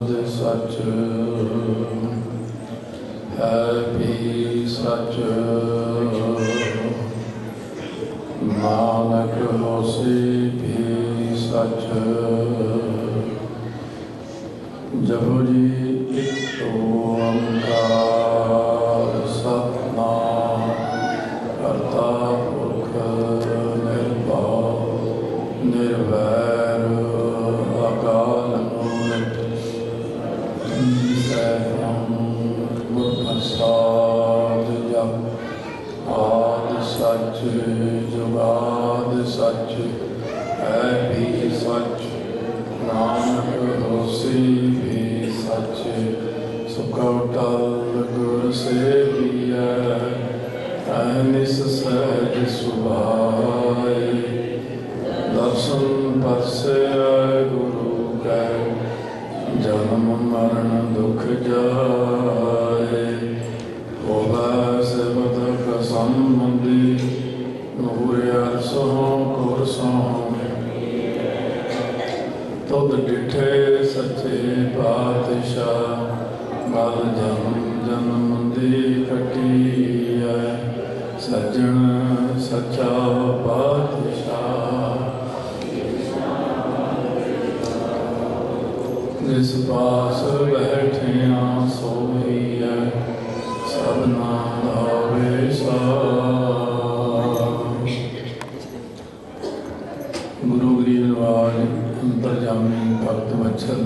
सच है भी सच नानक होसी भी सच। जपो जी एक ओंकार सतनाम करता पुरख निर्भव निर्वैर अकाल मूर्त गुरप्रसाद जप आद सच जुगाद सच है भी सच नानक होसी भी सच। सुखटल गुर सेविया अहनिस सहज सुभाए दर्शन परसे गुरु कै जन्म मरण दुख जाए। होवै सिमत संबंधी नूर अरसों कुरसों तुद डिठे सच्चे पातशाह गल जन्म जन्म दी कटी है सज्जन सच्चा पातशाह। जिस पास बैठिया सोई है सबना लावे गुरु गरीब नवाज अंतरजामी भगत वत्सल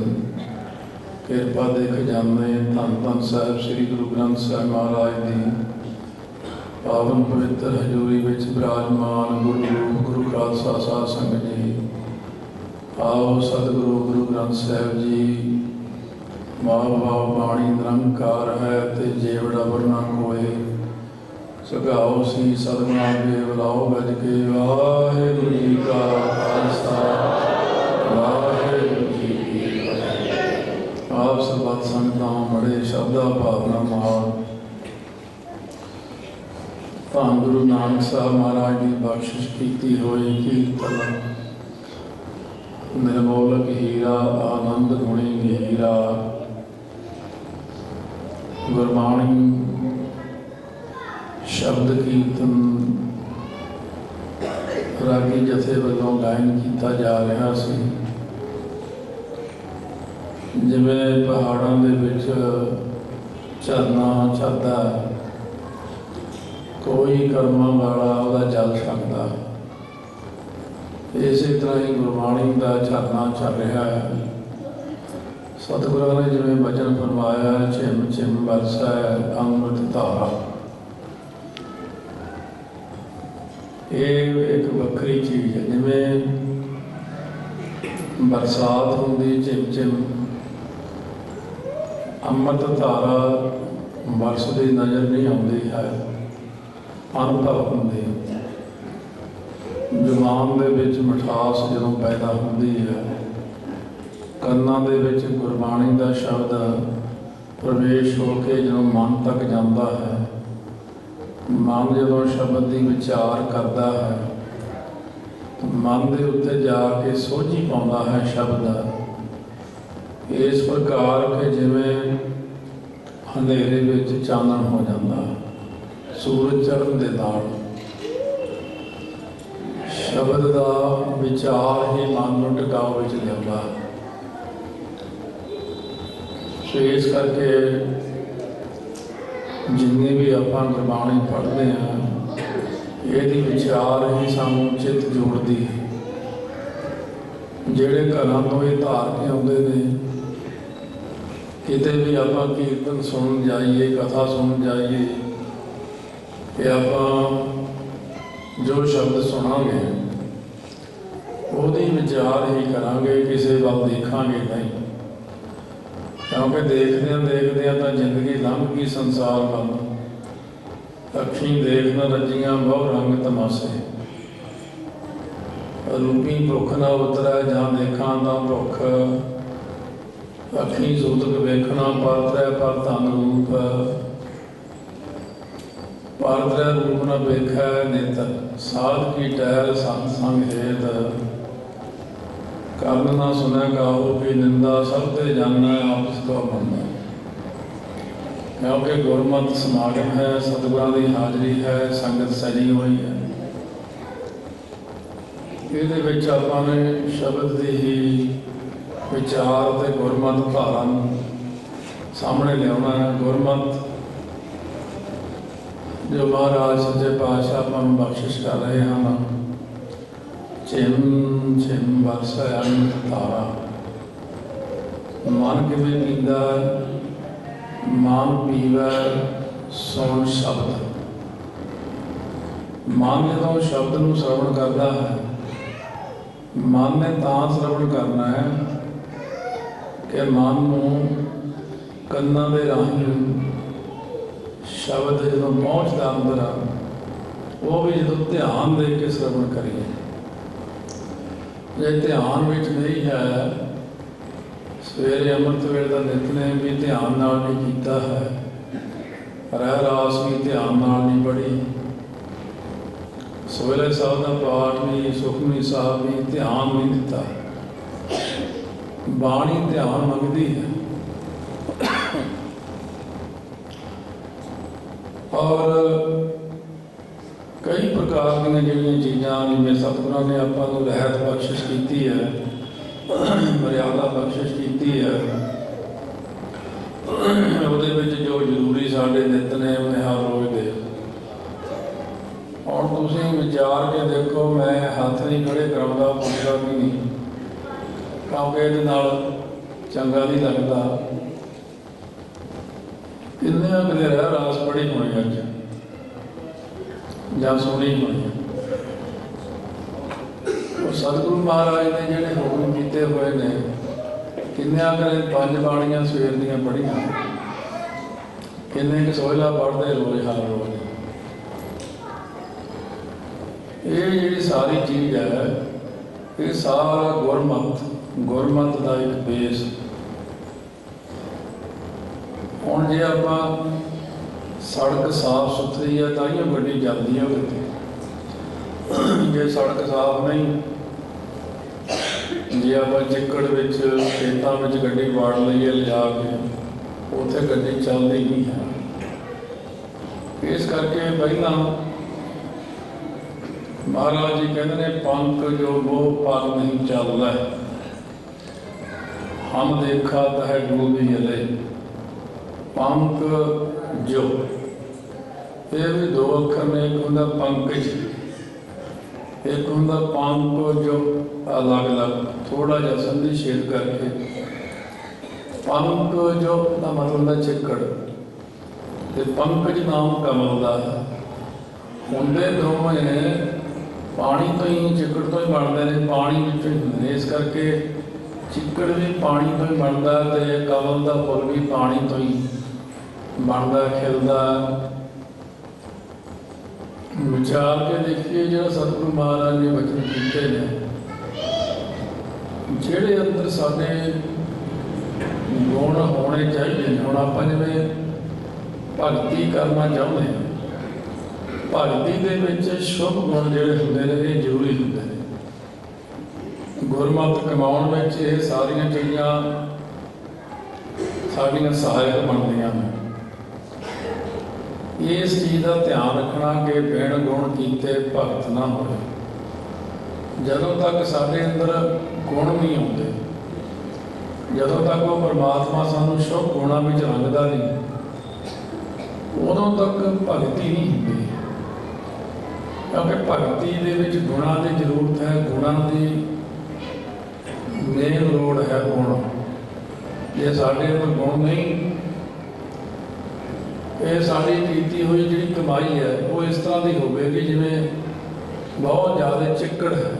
किरपा दे खजाने धन धन साहब श्री गुरु ग्रंथ साहब महाराज की पावन पवित्र हजूरी विच विराजमान गुरु गुरु खालसा साध संगत जी। आओ सतगुरु गुरु ग्रंथ साहब जी माँ भाव बाणी निरंकार है ते जेवड़ा वरना कोय सगाओ सी सदगुणा के बुलाओ गज के वाहिगुरू जी का खालसा वाहिगुरू जी की फतेह। आप सब संगतां बड़े श्रद्धा भावना नाल धन गुरु नानक साहब महाराज की बख्शिश की हुई कीर्तन निर्मोलक हीरा आनंद गुणी हीरा गुरबाणी शब्द कीर्तन रागी जथे वालों गायन किया जा रहा सी। जिवें पहाड़ों दे विच झरना चलदा कोई कर्मां वाला उहदा जल सकदा इसी तरह ही गुरबाणी का झरना चल रहा है। सतगुरु ने जिवें वचन फरमाया झिम झिम बरसै अमृत धारा। ये एक वक्री चीज़ है जिवें बरसात होंदी झिम झिम अमृत धारा बरसदी नज़र नहीं आती है अनुभव होंदी। जुबान दे विच मिठास जदों पैदा होंदी है कन्नां दे विच गुरबाणी का शब्द प्रवेश होके जदों मन तक जाता है मन जदों शब्द की विचार करता है तो मन के उत्ते जाके सोझी पाउंदा है शब्द इस प्रकार के जिवें अंधेरे विच चानण हो जाता सूरज चढ़न दे नाल शब्द का विचार ही मन को टिकाव में लिया। इस करके जिन्नी भी आप गुरबाणी पढ़ते हैं ये विचार ही सानू चित जोड़ती है। जेड़े घरों तो ये धार के आते हैं किते भी आप कीर्तन सुन जाइए कथा सुन जाइए कि आप जो शब्द सुनांगे ਉਹਦੀ विचार ही करांगे किसी वाल देखांगे नहीं क्योंकि देखदियां तो जिंदगी लंघ गई संसार वाल अखीं देखना रजियां बहु रंग तमाशे रूपी भुख ना उतरै जां देखां तां भुख अखीं सूतक वेखना परतरै पर धन रूप परतरै रूप न वेखै नित साध की टहल संग संग हेत ਕਰਨ ਨਾ ਸੁਣਿਆ ਗਾਓ ਕੀ ਨਿੰਦਾ, ਸਭ ਤੇ ਜਾਣਾ ਆਪਸ ਕੋ ਮੰਦਾ। क्योंकि गुरमत समागम है, सतगुਰਾਂ ਦੀ ਹਾਜ਼ਰੀ ਹੈ, ਸੰਗਤ ਸਜੀ ਹੋਈ ਹੈ। ਇਹਦੇ ਵਿੱਚ ਆਪਾਂ ਨੇ ਸ਼ਬਦ ਦੀ ਹੀ ਵਿਚਾਰ ਤੇ ਗੁਰਮਤ ਧਾਰਾ ਨੂੰ ਸਾਹਮਣੇ ਲਿਆਉਣਾ ਹੈ। ਗੁਰਮਤ ਜੋ ਮਹਾਰਾਜ ਸੱਚੇ ਪਾਤਸ਼ਾਹ ਆਪਾਂ ਨੂੰ ਬਖਸ਼ਿਸ਼ ਕਰ ਰਹੇ ਹਨ, ਛਿਮ ਛਿਮ ਵਰਸੈ ਅੰਮ੍ਰਿਤ ਧਾਰਾ। ਮਨ ਕਿਵੇਂ ਪੀਂਦਾ, ਮਨ ਪੀਵੈ ਸੁਣ ਸ਼ਬਦ। ਮਨ ਜਦੋਂ ਸ਼ਬਦ ਨੂੰ ਸਰਵਣ ਕਰਦਾ ਹੈ, ਮਨ ਨੇ ਤਾਂ ਸਰਵਣ ਕਰਨਾ ਹੈ ਕਿ ਮਨ ਨੂੰ ਕੰਨਾਂ ਦੇ ਰਾਹੀਂ ਸ਼ਬਦ ਜਦੋਂ ਪਹੁੰਚਦਾ ਅੰਦਰ, ਉਹ ਵੀ ਜਦੋਂ ਧਿਆਨ ਦੇ ਕੇ ਸਰਵਣ ਕਰੀਏ। ਜੇ ਧਿਆਨ ਵਿੱਚ ਨਹੀਂ ਹੈ, ਸਵੇਰੇ ਅੰਮ੍ਰਿਤ ਵੇਲੇ ਦਾ ਨਿਤਨੇਮ ਵੀ ਧਿਆਨ ਨਾਲ ਨਹੀਂ ਕੀਤਾ ਹੈ, ਰਹਿ ਰਾਸ ਵੀ ਧਿਆਨ ਨਾਲ ਨਹੀਂ ਪੜ੍ਹੀ, ਸਵੇਰੇ ਸਾਹਿਬ ਦਾ ਪਾਠ ਵੀ, ਸੁਖਮਨੀ ਸਾਹਿਬ ਵੀ ਧਿਆਨ ਨਹੀਂ ਦਿੱਤਾ। ਬਾਣੀ ਧਿਆਨ ਮੰਗਦੀ ਹੈ। ਔਰ ਕਈ ਪ੍ਰਕਾਰ ਦੀਆਂ ਜਿਹੜੀਆਂ ਚੀਜ਼ਾਂ ਜਿਵੇਂ ਸਤਿਗੁਰਾਂ ਨੇ ਆਪਾਂ ਨੂੰ ਰਹਿਤ ਬਖਸ਼ਿਸ਼ ਕੀਤੀ ਹੈ, ਮਰਿਆਦਾ ਬਖਸ਼ਿਸ਼ ਕੀਤੀ ਹੈ, ਉਹਦੇ ਵਿੱਚ ਜੋ ਜ਼ਰੂਰੀ ਸਾਡੇ ਨਿਤਨੇਮ ਨੇ ਹਰ ਰੋਜ਼ ਦੇ। ਹੁਣ ਤੁਸੀਂ ਵਿਚਾਰ ਕੇ ਦੇਖੋ, ਮੈਂ ਹੱਥ ਨਹੀਂ ਖੜੇ ਕਰਾਉਂਦਾ, ਪੁੱਛਦਾ ਵੀ ਨਹੀਂ, ਕਿਉਂਕਿ ਇਹਦੇ ਨਾਲ ਚੰਗਾ ਨਹੀਂ ਲੱਗਦਾ। ਕਿੰਨੇ ਕਦੇ ਰਹਿ ਰਾਸ ਪੜ੍ਹੀ ਹੋਣੀ ਅੱਜ ਜਾਂ ਸੁਣੀ ਹੋਣੀ। ਸਤਿਗੁਰੂ ਮਹਾਰਾਜ ਨੇ ਜਿਹੜੇ ਹੁਕਮ ਕੀਤੇ ਹੋਏ ਨੇ, ਕਿੰਨਿਆਂ ਕਰੇ 5 ਬਾਣੀਆਂ ਸਵੇਰ ਦੀਆਂ ਪੜ੍ਹੀਆਂ, ਕਿੰਨੇ ਕੁ ਸੋਹਿਲਾ ਪੜ੍ਹਦੇ ਰੋਜ਼ ਹਰ ਰੋਜ਼। ਇਹ ਜਿਹੜੀ ਸਾਰੀ ਚੀਜ਼ ਹੈ, ਇਹ ਸਾਰਾ ਗੁਰਮਤ ਦਾ ਇੱਕ ਬੇਸ। ਹੁਣ ਜੇ ਆਪਾਂ ਸੜਕ ਸਾਫ ਸੁਥਰੀ ਹੈ ਤਾਂ ਹੀ ਗੱਡੀ ਚੱਲਦੀ ਹੈ ਉਹਦੇ ਤੇ। ਜੇ ਸੜਕ ਸਾਫ ਨਹੀਂ, ਜੇ ਆਪਾਂ ਚਿੱਕੜ ਵਿੱਚ ਖੇਤਾਂ ਵਿੱਚ ਗੱਡੀ ਵਾੜ ਲਈਏ ਲਿਜਾ ਕੇ, ਉੱਥੇ ਗੱਡੀ ਚੱਲਦੀ ਨਹੀਂ ਹੈ। ਇਸ ਕਰਕੇ ਪਹਿਲਾਂ ਮਹਾਰਾਜ ਜੀ ਕਹਿੰਦੇ ਨੇ, ਪੰਖ ਜੋ ਮੋਹ ਪਰ ਨਹੀਂ ਚੱਲਦਾ, ਹਮ ਦੇਖਾ ਤਾਂ ਹੈ ਡੂਬੀ ਜਲੇ। ਪੰਖ ਜੋ, ਇਹ ਵੀ 2 ਅੱਖਰ ਨੇ, ਇੱਕ ਹੁੰਦਾ ਪੰਕਜ, ਇੱਕ ਹੁੰਦਾ ਪੰਖ ਜੋ। ਅਲੱਗ-ਅਲੱਗ ਥੋੜਾ ਜਿਹਾ ਸੰਧੀ ਛੇਦ ਕਰਕੇ ਪੰਖ ਜੋ ਦਾ ਮਤਲਬ ਹੁੰਦਾ ਚਿੱਕੜ, ਤੇ ਪੰਕਜ ਨਾਮ ਕਮਲ ਦਾ ਹੈ। ਹੁੰਦੇ ਦੋਵੇਂ ਪਾਣੀ ਤੋਂ ਹੀ, ਚਿੱਕੜ ਤੋਂ ਹੀ ਬਣਦੇ ਨੇ, ਪਾਣੀ ਵਿੱਚੋਂ ਹੀ ਹੁੰਦੇ ਨੇ। ਇਸ ਕਰਕੇ ਚਿੱਕੜ ਵੀ ਪਾਣੀ ਤੋਂ ਹੀ ਬਣਦਾ ਤੇ ਕਮਲ ਦਾ ਫੁੱਲ ਵੀ ਪਾਣੀ ਤੋਂ ਹੀ ਬਣਦਾ, ਖਿਲਦਾ। ਵਿਚਾਰ ਕੇ ਦੇਖੀਏ, ਜਿਹੜਾ ਸਤਿਗੁਰੂ ਮਹਾਰਾਜ ਨੇ ਬਚਨ ਕੀਤੇ ਨੇ, ਜਿਹੜੇ ਅੰਦਰ ਸਾਡੇ ਗੁਣ ਹੋਣੇ ਚਾਹੀਦੇ ਨੇ। ਹੁਣ ਆਪਾਂ ਜਿਵੇਂ ਭਗਤੀ ਕਰਨਾ ਚਾਹੁੰਦੇ ਹਾਂ, ਭਗਤੀ ਦੇ ਵਿੱਚ ਸ਼ੁਭ ਗੁਣ ਜਿਹੜੇ ਹੁੰਦੇ ਨੇ, ਇਹ ਜ਼ਰੂਰੀ ਹੁੰਦੇ ਨੇ। ਗੁਰਮਤਿ ਕਮਾਉਣ ਵਿੱਚ ਇਹ ਸਾਰੀਆਂ ਚੀਜ਼ਾਂ ਸਾਡੀਆਂ ਸਹਾਇਕ ਬਣਦੀਆਂ ਨੇ। ਇਸ ਚੀਜ਼ ਦਾ ਧਿਆਨ ਰੱਖਣਾ ਕਿ ਬਿਨ ਗੁਣ ਕੀਤੇ ਭਗਤ ਨਾ ਹੋਵੇ। ਜਦੋਂ ਤੱਕ ਸਾਡੇ ਅੰਦਰ ਗੁਣ ਨਹੀਂ ਆਉਂਦੇ, ਜਦੋਂ ਤੱਕ ਉਹ ਪਰਮਾਤਮਾ ਸਾਨੂੰ ਸ਼ੁਭ ਗੁਣਾਂ ਵਿੱਚ ਰੰਗਦਾ ਨਹੀਂ, ਉਦੋਂ ਤੱਕ ਭਗਤੀ ਨਹੀਂ ਹੁੰਦੀ। ਕਿਉਂਕਿ ਭਗਤੀ ਦੇ ਵਿੱਚ ਗੁਣਾਂ ਦੀ ਜ਼ਰੂਰਤ ਹੈ, ਗੁਣਾਂ ਦੀ ਮੇਨ ਲੋੜ ਹੈ। ਗੁਣ ਜੇ ਸਾਡੇ ਅੰਦਰ ਗੁਣ ਨਹੀਂ, ਇਹ ਸਾਡੀ ਕੀਤੀ ਹੋਈ ਜਿਹੜੀ ਕਮਾਈ ਹੈ ਉਹ ਇਸ ਤਰ੍ਹਾਂ ਦੀ ਹੋਵੇਗੀ ਜਿਵੇਂ ਬਹੁਤ ਜ਼ਿਆਦਾ ਚਿੱਕੜ ਹੈ,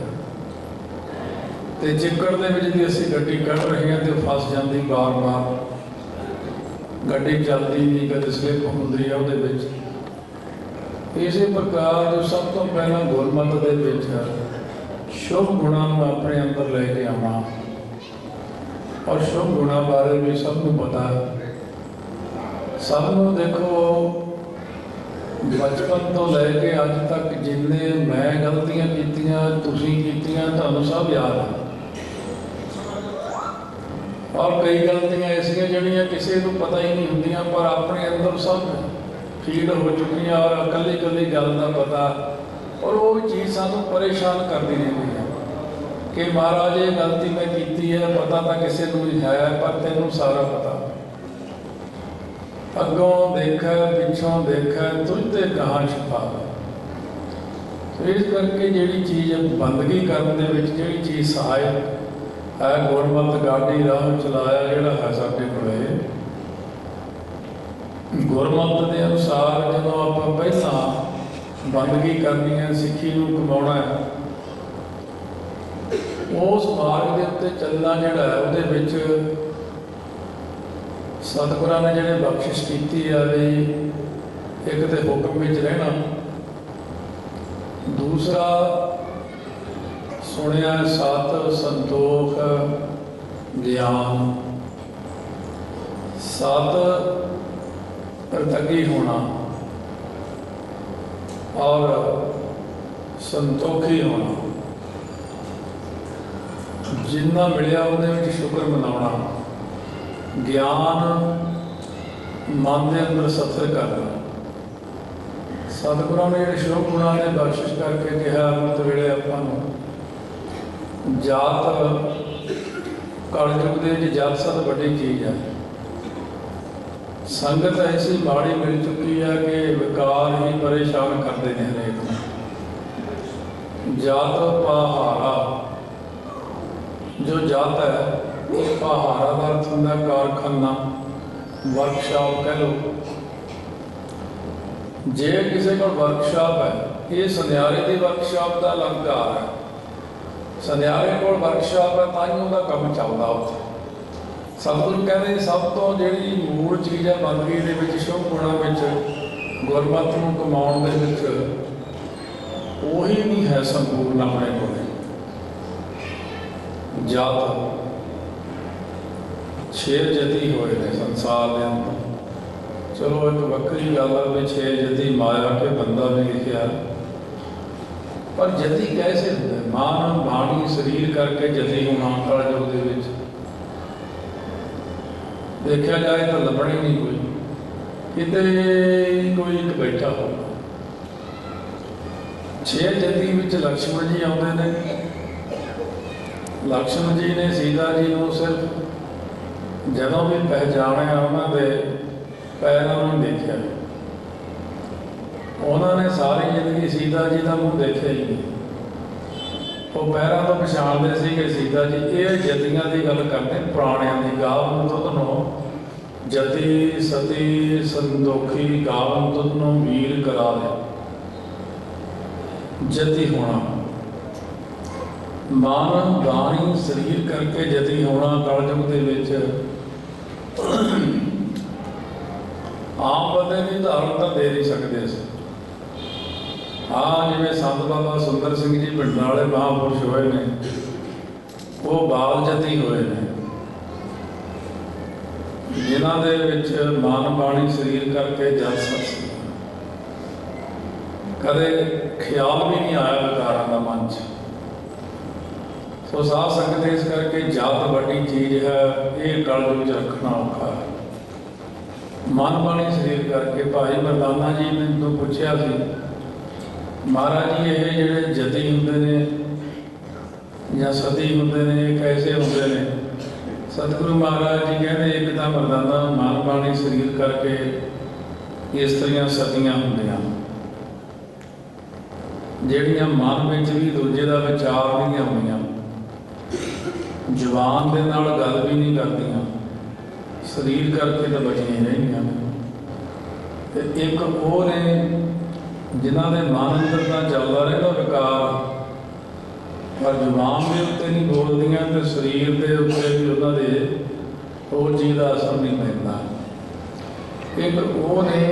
ਤੇ ਚਿੱਕੜ ਦੇ ਵਿੱਚ ਜੇ ਅਸੀਂ ਗੱਡੀ ਕੱਢ ਰਹੇ ਹਾਂ ਤੇ ਫਸ ਜਾਂਦੀ, ਬਾਰ-ਬਾਰ ਗੱਡੀ ਚੱਲਦੀ ਨਹੀਂ, ਕਦੇ ਸਲਿੱਪ ਹੁੰਦੀ ਹੈ ਉਹਦੇ ਵਿੱਚ। ਇਸੇ ਪ੍ਰਕਾਰ ਜੋ ਸਭ ਤੋਂ ਪਹਿਲਾਂ ਗੁਰਮਤਿ ਦੇ ਵਿੱਚ ਸ਼ੁਭ ਗੁਣਾਂ ਨੂੰ ਆਪਣੇ ਅੰਦਰ ਲੈ ਕੇ ਆਉਣਾ, ਔਰ ਸ਼ੁਭ ਗੁਣਾਂ ਬਾਰੇ ਵੀ ਸਭ ਨੂੰ ਪਤਾ ਹੈ। ਸਭ ਨੂੰ ਦੇਖੋ, ਬਚਪਨ ਤੋਂ ਲੈ ਕੇ ਅੱਜ ਤੱਕ ਜਿੰਨੇ ਮੈਂ ਗਲਤੀਆਂ ਕੀਤੀਆਂ, ਤੁਸੀਂ ਕੀਤੀਆਂ, ਤੁਹਾਨੂੰ ਸਭ ਯਾਦ ਹੈ। और कई गलतियां ऐसियां जिहड़ियां किसी को पता ही नहीं होंदियां, पर अपने अंदर सब फीड हो चुकी और कल्ली कल्ली गल का पता, और वो चीज़ सानू परेशान करती रहती है कि महाराज ये गलती मैं की है, पता तो किसी को भी है पर तेनों सारा पता, अगों देख पिछों देख तुझ ते कहाँ छुपा। तो इस करके जिहड़ी चीज़ बंदगी करने दे विच जिहड़ी चीज़ सहायक है, गुरमत गाड़ी राह चलाया जिहड़ा है साडे कोले, गुरमत के अनुसार जो आप पहला बंदगी करनी है, सिੱਖੀ ਨੂੰ कमाना है, उस मार्ग के उत्ते चलना जिहड़ा है उहदे विच सतगुरां ने जिहड़े बख्शिश कीती है भी एक तो हुक्म विच रहना, दूसरा सुनिया सत संतोख ज्ञान, सत कृतज्ञ होना और संतोखी होना, जिन्ना मिलिया उहदे शुक्र मनाना, ज्ञान मन के अंदर सफर करना। सतगुरां ने जिहड़े शुभ गुणां ने बख्शिश करके कहा अमृत वेले आपां नूं जात कलयुग दे विच जात सत बड़ी चीज़ है। संगत ऐसी माड़ी मिल चुकी है कि विकार ही परेशान करते हैं हरेक को। जात पहारा, जो जात है वो पहारा का अर्थ होंदा कारखाना, वर्कशॉप कह लो। जे किसी को वर्कशॉप है, ये सुनियारे की वर्कशॉप का अलंकार है, सुनियारे को वर्कशॉप है तां उहदा काम चलदा उत्थे। सतगुरु कहते सब तो जिहड़ी मूल चीज़ है बंदगी दे विच शुभ गुणां विच गुरमत नूं कमाउण दे विच ਉਹੀ नहीं है संपूर्ण अपने को। जात 6 जती होए ने संसार के अंदर, चलो एक वक्री गल है भी 6 जती माया के बंदा भी लिखिया, पर जती कैसे होंगे? मन बाणी शरीर करके जती होना कलयुग दे विच देखा जाए तो लभण ही नहीं कोई, किते कोई एक बैठा हो। 6 जती विच लक्ष्मण जी आउंदे ने, लक्ष्मण जी ने सीता जी को सिर्फ जदों भी पहचानिया उन्होंने पैरों में देखा, उन्होंने सारी जिंदगी सीता जी का मुँह देखा ही नहीं, वो पैरों तो पछाणते सी कि सीता जी। ये जतियां की गल करते पुराणियां की, गावन तुधनो जति सती संतोखी, गावन तुधनो वीर करा दे। जति होना मन बाणी शरीर करके जति होना कलयुग दे विच आम बंदे की धारण तो दे नहीं सकते असीं। हाँ जिवें संत बाबा सुंदर सिंह जी पिंडां वाले महापुरुष होए ने, वो बाल जती होए ने, जिन्हां दे विच मन बाणी शरीर करके जत सत कदे ख्याल भी नहीं आया विकारां दा मन च। तो साध संगत इस करके जात बड़ी चीज़ है, ये कलयुग च रखना औखा है। मन बाणी शरीर करके भाई मरदाना जी ने तो पूछया सी, महाराज जी ये जिहड़े जती हुंदे ने या सती हुंदे ने कैसे हुंदे ने? सतगुरु महाराज जी कहते एक तो मरदाना मन बाणी शरीर करके इस्त्रियां सतियां हुंदियां जिहड़ियां मन विच भी दूजे का विचार नहीं आउंदियां, जवान दे नाल गल भी नहीं करदियां, शरीर करके तो बचियां रहिंदियां ने। ते एक वो ने जिन्हां दे मन अंदर तां चलदा रहिंदा विकार, पर जुबान के उत्ते नहीं बोलदियां ते शरीर के उत्ते भी उन्हां दे वो चीज़ का असर नहीं पैंदा। एक वो ने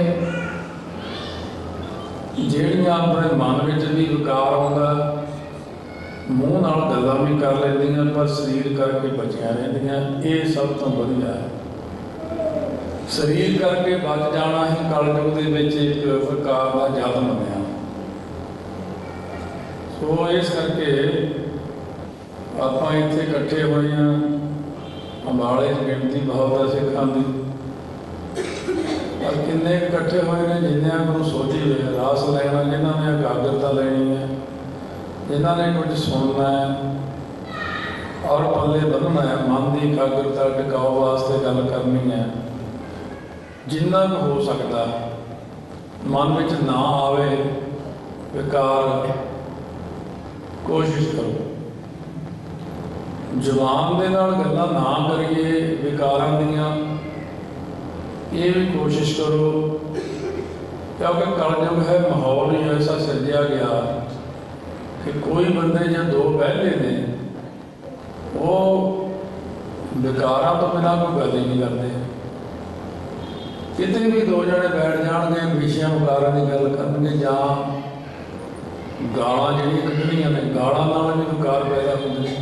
जिहड़ियां अपने मन विच भी विकार आउंदा, मूँह नाल गल्लां भी कर लैंदियां पर शरीर करके बचियां रहिंदियां, ये सब तो वधिया है। शरीर करके बच जाना ही कलयुग दे विच एक प्रकार का जत मनिया। सो इस करके आपां इत्थे इकट्ठे होए हां, ਅੰਬਾਲੇ 'ਚ ਗਿਣਤੀ ਬਹੁਤ ਹੈ ਸਿੱਖਾਂ ਦੀ, ਪਰ ਕਿੰਨੇ ਇਕੱਠੇ ਹੋਏ ਨੇ ਜਿੰਨਿਆਂ ਨੂੰ ਸੋਝੀ ਹੋਏ ਰਾਸ ਲੈਣਾ, ਜਿਨ੍ਹਾਂ ਨੇ ਇਕਾਗਰਤਾ ਲੈਣੀ ਹੈ, ਜਿਨ੍ਹਾਂ ਨੇ ਕੁਝ ਸੁਣਨਾ ਹੈ ਔਰ ਪੱਲੇ ਬੰਨ੍ਹਣਾ ਹੈ, ਮਨ ਦੀ ਇਕਾਗਰਤਾ ਟਿਕਾਉ ਵਾਸਤੇ ਗੱਲ ਕਰਨੀ ਹੈ। ਜਿੰਨਾ ਕੁ ਹੋ ਸਕਦਾ ਮਨ ਵਿੱਚ ਨਾ ਆਵੇ ਵਿਕਾਰ, ਕੋਸ਼ਿਸ਼ ਕਰੋ। ਜ਼ੁਬਾਨ ਦੇ ਨਾਲ ਗੱਲਾਂ ਨਾ ਕਰੀਏ ਵਿਕਾਰਾਂ ਦੀਆਂ, ਇਹ ਵੀ ਕੋਸ਼ਿਸ਼ ਕਰੋ, ਕਿਉਂਕਿ ਕਲਯੁਗ ਹੈ, ਮਾਹੌਲ ਹੀ ਐਸਾ ਸਿਰਜਿਆ ਗਿਆ ਕਿ ਕੋਈ ਬੰਦੇ ਜਾਂ ਦੋ ਬਹਿਲੇ ਨੇ ਉਹ ਵਿਕਾਰਾਂ ਤੋਂ ਬਿਨਾਂ ਕੋਈ ਗੱਲ ਹੀ ਨਹੀਂ ਕਰਦੇ। ਕਿਤੇ ਵੀ ਦੋ ਜਣੇ ਬੈਠ ਜਾਣਗੇ, ਵਿਸ਼ਿਆਂ ਵਿਕਾਰਾਂ ਦੀ ਗੱਲ ਕਰਨਗੇ ਜਾਂ ਗਾਲਾਂ ਜਿਹੜੀਆਂ ਕੱਢਣੀਆਂ ਨੇ, ਗਾਲਾਂ ਨਾਲ ਵੀ ਵਿਕਾਰ ਪੈਦਾ ਹੁੰਦੇ ਨੇ।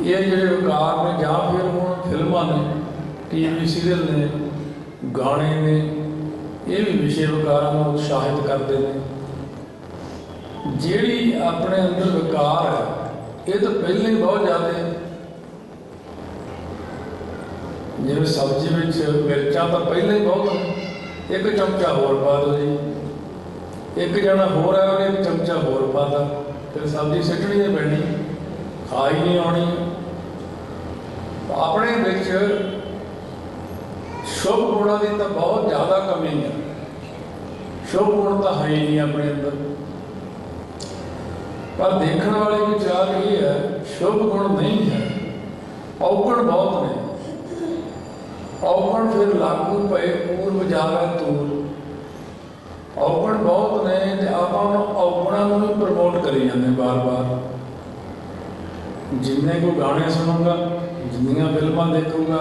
ਇਹ ਜਿਹੜੇ ਵਿਕਾਰ ਨੇ, ਜਾਂ ਫਿਰ ਹੁਣ ਫਿਲਮਾਂ ਨੇ, TV ਸੀਰੀਅਲ ਨੇ, ਗਾਣੇ ਨੇ, ਇਹ ਵੀ ਵਿਸ਼ੇ ਵਿਕਾਰਾਂ ਨੂੰ ਉਤਸ਼ਾਹਿਤ ਕਰਦੇ ਨੇ। ਜਿਹੜੀ ਆਪਣੇ ਅੰਦਰ ਵਿਕਾਰ ਹੈ ਇਹ ਤਾਂ ਪਹਿਲਾਂ ਹੀ ਬਹੁਤ ਜ਼ਿਆਦਾ ਹੈ। ਜਿਵੇਂ ਸਬਜ਼ੀ ਵਿੱਚ ਮਿਰਚਾਂ ਤਾਂ ਪਹਿਲਾਂ ਹੀ ਬਹੁਤ ਨੇ, 1 ਚਮਚਾ ਹੋਰ ਪਾ ਦਿਓ ਜੀ, ਇੱਕ ਜਣਾ ਹੋਰ ਹੈ ਉਹਨੇ 1 ਚਮਚਾ ਹੋਰ ਪਾ ਤਾ, ਫਿਰ ਸਬਜ਼ੀ ਸਿੱਟਣੀ ਨਹੀਂ ਪੈਣੀ, ਖਾ ਹੀ ਨਹੀਂ ਆਉਣੀ। ਆਪਣੇ ਵਿੱਚ ਸ਼ੁਭ ਗੁਣਾਂ ਦੀ ਤਾਂ ਬਹੁਤ ਜ਼ਿਆਦਾ ਕਮੀ ਹੈ, ਸ਼ੁਭ ਗੁਣ ਤਾਂ ਹੈ ਹੀ ਨਹੀਂ ਆਪਣੇ ਅੰਦਰ। ਪਰ ਦੇਖਣ ਵਾਲੇ ਵਿਚਾਰ ਇਹ ਹੈ ਸ਼ੁਭ ਗੁਣ ਨਹੀਂ ਹੈ, ਔਗਣ ਬਹੁਤ ਨੇ। ਔਗਣ ਫਿਰ ਲਾਗੂ ਪਏ ਪੂਰਵ ਜਾਵੇ ਤੂਰ, ਔਗਣ ਬਹੁਤ ਨੇ ਤੇ ਆਪਾਂ ਔਗਣਾਂ ਨੂੰ ਵੀ ਪ੍ਰਮੋਟ ਕਰੀ ਜਾਂਦੇ ਬਾਰ-ਬਾਰ। ਜਿੰਨੇ ਕੋਈ ਗਾਣੇ ਸੁਣੂਗਾ, ਜਿੰਨੀਆਂ ਫਿਲਮਾਂ ਦੇਖੂਗਾ,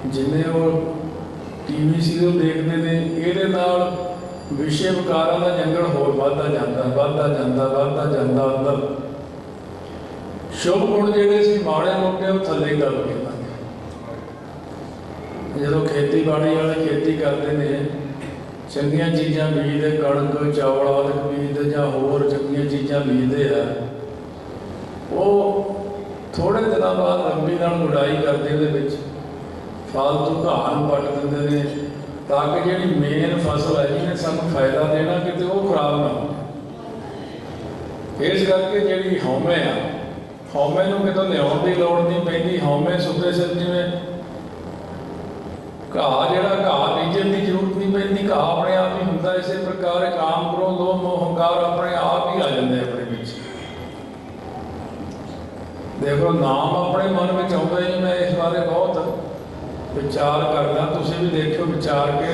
ਜਿੰਨੇ ਉਹ TV ਸੀਰੀਅਲ ਦੇਖਦੇ ਨੇ, ਇਹਦੇ ਨਾਲ ਵਿਸ਼ੇ ਵਿਕਾਰਾਂ ਦਾ ਜੰਗਲ ਹੋਰ ਵੱਧਦਾ ਜਾਂਦਾ, ਵੱਧਦਾ ਜਾਂਦਾ, ਵੱਧਦਾ ਜਾਂਦਾ। ਅੰਦਰ ਸ਼ੁਭ ਗੁਣ ਜਿਹੜੇ ਸੀ ਮਾੜੇ ਮੋਟੇ ਉਹ ਥੱਲੇ ਕਰ ਗਏ। ਜਦੋਂ ਖੇਤੀਬਾੜੀ ਵਾਲੇ ਖੇਤੀ ਕਰਦੇ ਨੇ, ਚੰਗੀਆਂ ਚੀਜ਼ਾਂ ਬੀਜਦੇ, ਕਣਕ ਚੌਲ ਆਦਿ ਬੀਜਦੇ ਜਾਂ ਹੋਰ ਚੰਗੀਆਂ ਚੀਜ਼ਾਂ ਬੀਜਦੇ ਆ, ਉਹ ਥੋੜ੍ਹੇ ਦਿਨਾਂ ਬਾਅਦ ਲੰਬੀ ਨਾਲ ਗੁਡਾਈ ਕਰਦੇ, ਉਹਦੇ ਵਿੱਚ ਫਾਲਤੂ ਘਾਹ ਨੂੰ ਪੱਟ ਦਿੰਦੇ ਨੇ ਤਾਂ ਕਿ ਜਿਹੜੀ ਮੇਨ ਫਸਲ ਹੈ ਜਿਹਨੇ ਸਾਨੂੰ ਫਾਇਦਾ ਦੇਣਾ ਕਿਤੇ ਉਹ ਖਰਾਬ ਨਾ ਹੋਵੇ। ਇਸ ਕਰਕੇ ਜਿਹੜੀ ਹਉਮੈ ਆ, ਹਉਮੈ ਨੂੰ ਕਿਤੋਂ ਲਿਆਉਣ ਦੀ ਲੋੜ ਨਹੀਂ ਪੈਂਦੀ। ਹਉਮੈ ਸੁੱਤੇ ਸਿਰ ਜਿਵੇਂ ਘਾਹ, ਜਿਹੜਾ ਘਾਹ ਬੀਜਣ ਦੀ ਜ਼ਰੂਰਤ ਨਹੀਂ ਪੈਂਦੀ, ਘਾਹ ਆਪਣੇ ਆਪ ਹੀ ਹੁੰਦਾ। ਇਸੇ ਪ੍ਰਕਾਰ ਕਾਮ, ਕ੍ਰੋਧ, ਲੋਭ, ਮੋਹ, ਹੰਕਾਰ ਆਪਣੇ ਆਪ ਹੀ ਆ ਜਾਂਦੇ ਆਪਣੇ ਵਿੱਚ। ਦੇਖੋ ਨਾਮ ਆਪਣੇ ਮਨ ਵਿੱਚ ਆਉਂਦਾ ਹੀ ਨਹੀਂ। ਮੈਂ ਇਸ ਬਾਰੇ ਬਹੁਤ ਵਿਚਾਰ ਕਰਦਾ, ਤੁਸੀਂ ਵੀ ਦੇਖਿਓ ਵਿਚਾਰ ਕੇ।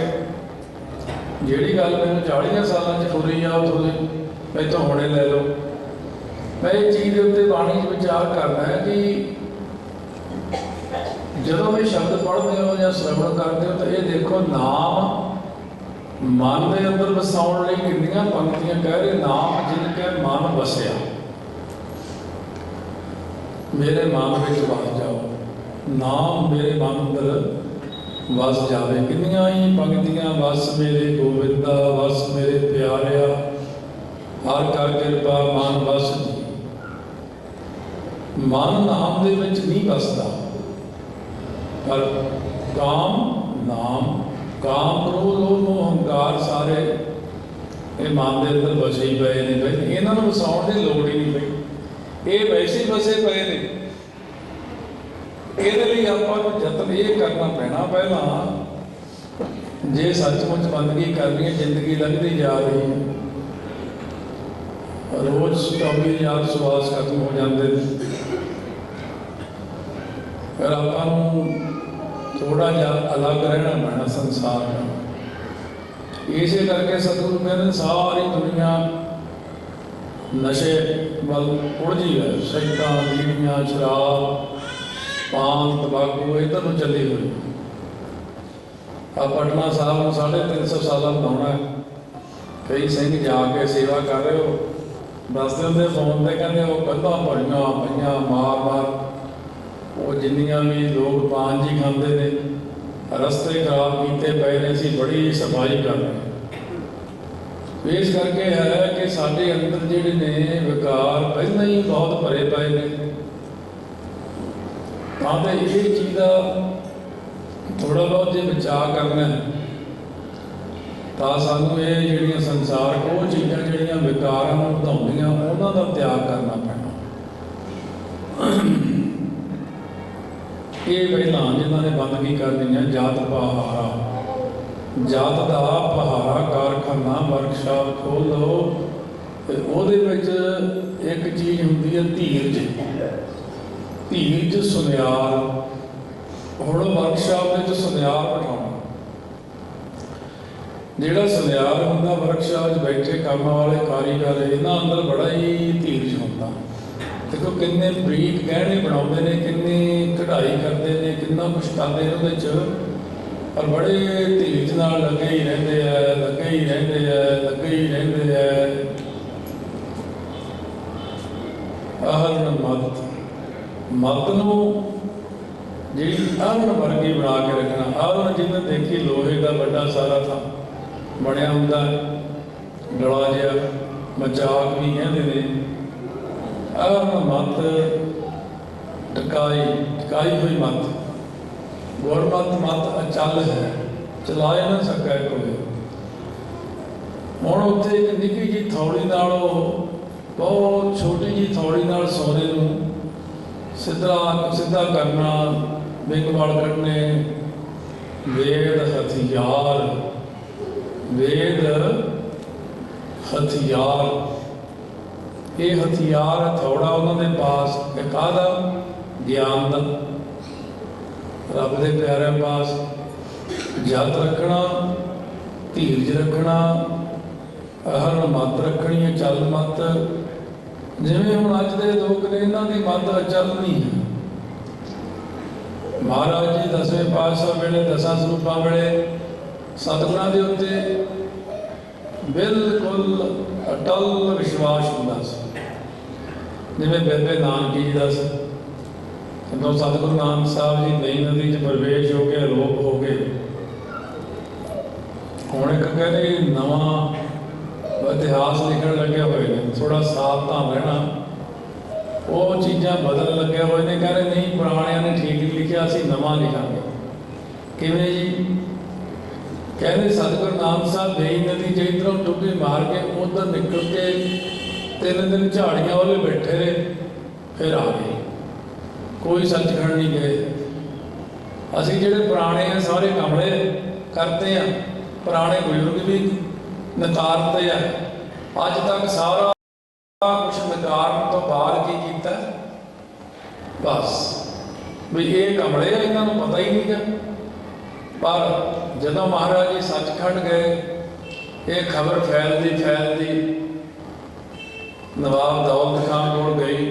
ਜਿਹੜੀ ਗੱਲ ਮੈਨੂੰ 40 ਸਾਲਾਂ 'ਚ ਖੁਰੀ ਆ ਉਹ ਤੁਸੀਂ ਮੈਥੋਂ ਹੁਣੇ ਲੈ ਲਓ। ਮੈਂ ਇਹ ਚੀਜ਼ ਦੇ ਉੱਤੇ ਬਾਣੀ 'ਚ ਵਿਚਾਰ ਕਰਦਾ ਹੈ ਕਿ ਜਦੋਂ ਵੀ ਸ਼ਬਦ ਪੜ੍ਹਦੇ ਹੋ ਜਾਂ ਸ਼ਰਵਣ ਕਰਦੇ ਹੋ ਤਾਂ ਇਹ ਦੇਖੋ ਨਾਮ ਮਨ ਦੇ ਅੰਦਰ ਵਸਾਉਣ ਲਈ ਕਿੰਨੀਆਂ ਪੰਕਤੀਆਂ ਕਹਿ ਰਹੇ। ਨਾਮ ਜਿਨ ਕੈ ਮਨ ਵਸਿਆ, ਮੇਰੇ ਮਨ ਵਿੱਚ ਵਸ ਜਾਓ, ਨਾਮ ਮੇਰੇ ਮਨ ਅੰਦਰ ਵਸ ਜਾਵੇ। ਕਿੰਨੀਆਂ ਹੀ ਪੰਕਤੀਆਂ। ਵਸ ਮੇਰੇ ਗੋਬਿੰਦਾ, ਵਸ ਮੇਰੇ ਪਿਆਰਿਆ, ਹਰ ਕਰ ਕਿਰਪਾ ਮਨ ਵਸ ਜੀ। ਮਨ ਨਾਮ ਦੇ ਵਿੱਚ ਨਹੀਂ ਵਸਦਾ, ਪਰ ਕਾਮ, ਨਾਮ, ਕਾਮ, ਕ੍ਰੋਧ, ਲੋਭ, ਮੋਹ, ਹੰਕਾਰ ਸਾਰੇ ਇਹ ਮਨ ਦੇ ਅੰਦਰ ਵਸੇ ਹੀ ਪਏ ਨੇ। ਇਹਨਾਂ ਨੂੰ ਵਸਾਉਣ ਦੀ ਲੋੜ ਹੀ ਨਹੀਂ ਪਈ, ਇਹ ਵੈਸੇ ਹੀ ਵਸੇ ਪਏ ਨੇ। ਇਹਦੇ ਲਈ ਆਪਾਂ ਨੂੰ ਯਤਨ ਇਹ ਕਰਨਾ ਪੈਣਾ ਪਹਿਲਾਂ, ਜੇ ਸੱਚਮੁੱਚ ਬੰਦਗੀ ਕਰਨੀ ਹੈ। ਜ਼ਿੰਦਗੀ ਲੰਘਦੀ ਜਾ ਰਹੀ ਹੈ, ਰੋਜ਼ 24,000 ਸਵਾਸ ਖਤਮ ਹੋ ਜਾਂਦੇ ਨੇ। ਫਿਰ ਆਪਾਂ ਨੂੰ ਥੋੜ੍ਹਾ ਜਿਹਾ ਅਲੱਗ ਰਹਿਣਾ ਪੈਣਾ ਸੰਸਾਰ ਨਾਲ। ਇਸੇ ਕਰਕੇ ਸਤਿਗੁਰੂ ਕਹਿੰਦੇ ਸਾਰੀ ਦੁਨੀਆ ਨਸ਼ੇ ਵੱਲ ਉਲਝੀ ਹੈ। ਸਿਗਰਟਾਂ, ਬੀੜੀਆਂ, ਸ਼ਰਾਬ, ਪਾਨ, ਤੰਬਾਕੂ ਇੱਧਰ ਨੂੰ ਚੱਲੀ ਹੋਈ। ਆ ਪਟਨਾ ਸਾਹਿਬ ਨੂੰ 350 ਸਾਲਾਂ ਮਨਾਉਣਾ। ਕਈ ਸਿੰਘ ਜਾ ਕੇ ਸੇਵਾ ਕਰ ਰਹੇ ਹੋ, ਦੱਸਦੇ ਹੁੰਦੇ ਫੋਨ 'ਤੇ, ਕਹਿੰਦੇ ਉਹ ਕੰਧਾਂ ਭਰੀਆਂ ਪਈਆਂ ਮਾਰ-ਮਾਰ। ਉਹ ਜਿੰਨੀਆਂ ਵੀ ਲੋਕ ਪਾਨ ਜੀ ਖਾਂਦੇ ਨੇ, ਰਸਤੇ ਖਰਾਬ ਕੀਤੇ ਪਏ ਨੇ, ਅਸੀਂ ਬੜੀ ਸਫਾਈ ਕਰ ਰਹੇ। ਇਸ ਕਰਕੇ ਹੈ ਕਿ ਸਾਡੇ ਅੰਦਰ ਜਿਹੜੇ ਨੇ ਵਿਕਾਰ ਪਹਿਲਾਂ ਹੀ ਬਹੁਤ ਭਰੇ ਪਏ ਨੇ। हाँ तो ये चीज़ का थोड़ा बहुत जो बचाव करना है तो सानू ये जिहड़ियां संसार को चीज़ां जिहड़ियां विकारां नूं वधाउंदियां उन्हां दा त्याग करना पैना। ये पहलां जिन्हां ने बंदगी कर दी जात पहारा, जात का पहारा कारखाना वर्कशाप खोल लो तो ਉਹਦੇ ਵਿੱਚ एक चीज़ हुंदी है धीरज, धीरज सुनियार। हुण वर्कशाप ਵਿੱਚ सुनियार बिठाउणा, ਜਿਹੜਾ सुनियार ਹੁੰਦਾ वर्कशाप 'ਚ बैठे काम वाले कारीगर इन्हां अंदर बड़ा ही धीरज ਹੁੰਦਾ। देखो किन्ने बरीक गहने बनाते हैं, किन्नी कढ़ाई करते हैं, किन्ना कुछ करते हैं ਉਹਦੇ 'ਚ, पर बड़े धीरज नाल लगे ही रहते हैं, लगे ही रहते हैं, लगे ही रहते हैं। आहरण मत, मत नूं जिहड़ी आहरण वर्गी बना के रखना। आहरण जिन्हें देखी लोहे का बड़ा सारा था बनया हुंदा, डला जिहा मजाक भी कहते हैं। आहरण मत टकाई, टकाई हुई मत, गुरमत मत अचल है, चलाए ना सकै कोई। हुण उत्थे एक निक्की जी थौड़ी नाल, बहुत छोटी जी थौड़ी नाल सोने नूं सीधा सीधा करना, विंग वाल कढ़ने, वेद हथियार, वेद हथियार। ये हथियार थोड़ा उन्होंने पास एक आधा ज्ञान का, रब के प्यारे पास जत रखना, धीरज रखना, आहरण मत रखनी है, चल मत। जिवें हुण अज दे लोग ने इन्हां दी मत अचल नहीं है। महाराज जी 10वें पातशाह वेले 10 सरूपां वेले सतगुणां दे उत्ते बिल्कुल अटल विश्वास हुंदा सी। जिवें बेबे नानकी जी दस जदों सतगुरु नानक साहब जी नई नदी च प्रवेश हो गए, अलोप हो गए, हुण एक कहते नवां इतिहास लिखण लगे हुए हैं, थोड़ा सावधान रहना। वो चीज़ां बदल लगे हुए हैं, कह रहे नहीं पुराणियां ने ठीक नहीं लिखिया, असीं नवां लिखांगे। किवें जी? कहते सतगुरु नानक साहब नई नदी च इधरों डुब्बी मार के उधर निकल के 3 दिन झाड़ियां वाले बैठे रहे, फिर आ गए, कोई सचखंड नहीं गए। असीं जिहड़े पुराने हैं सारे कमले करते हैं, पुराने बुजुर्ग भी नकारते हैं। अज तक सारा कुछ नकारन तो बाद की किया, बस भी ये कमले इन्हों पता ही नहीं है। पर जदों महाराज जी सचखंड गए, ये खबर फैलती नवाब दौलत खान को गई,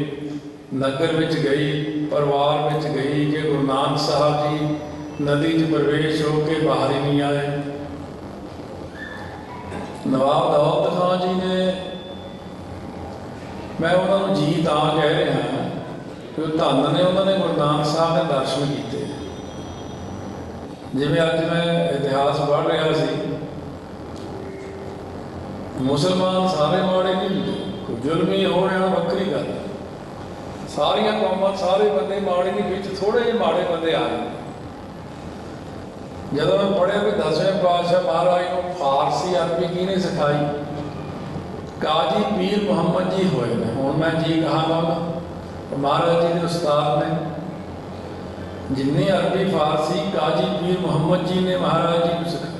नगर विच गई, परिवार विच गई कि गुरु नानक साहब जी नदी च प्रवेश होकर बाहर ही नहीं आए। नवाब दौलत खान जी ने, मैं उन्होंने जी तां कह रहा कि धन ने उन्होंने गुरु नानक साहब ने दर्शन किए। जिवें अज मैं इतिहास पढ़ रहा सी, मुसलमान सारे माड़े नहीं होंदे, जुल्मी हो जाना वक्री गल। सारियां कौमां सारे बंदे माड़े नहीं, विच थोड़े जे माड़े बंदे आ जाते। जदों मैं पढ़िया भी 10वें पातशाह महाराज को फारसी अरबी किहने सिखाई, काजी पीर मुहम्मद जी होए ने। हुण मैं जी कहांगा, महाराज जी के उस्ताद ने जिन्नी अरबी फारसी काजी पीर मुहम्मद जी ने महाराज जी को सिखाई।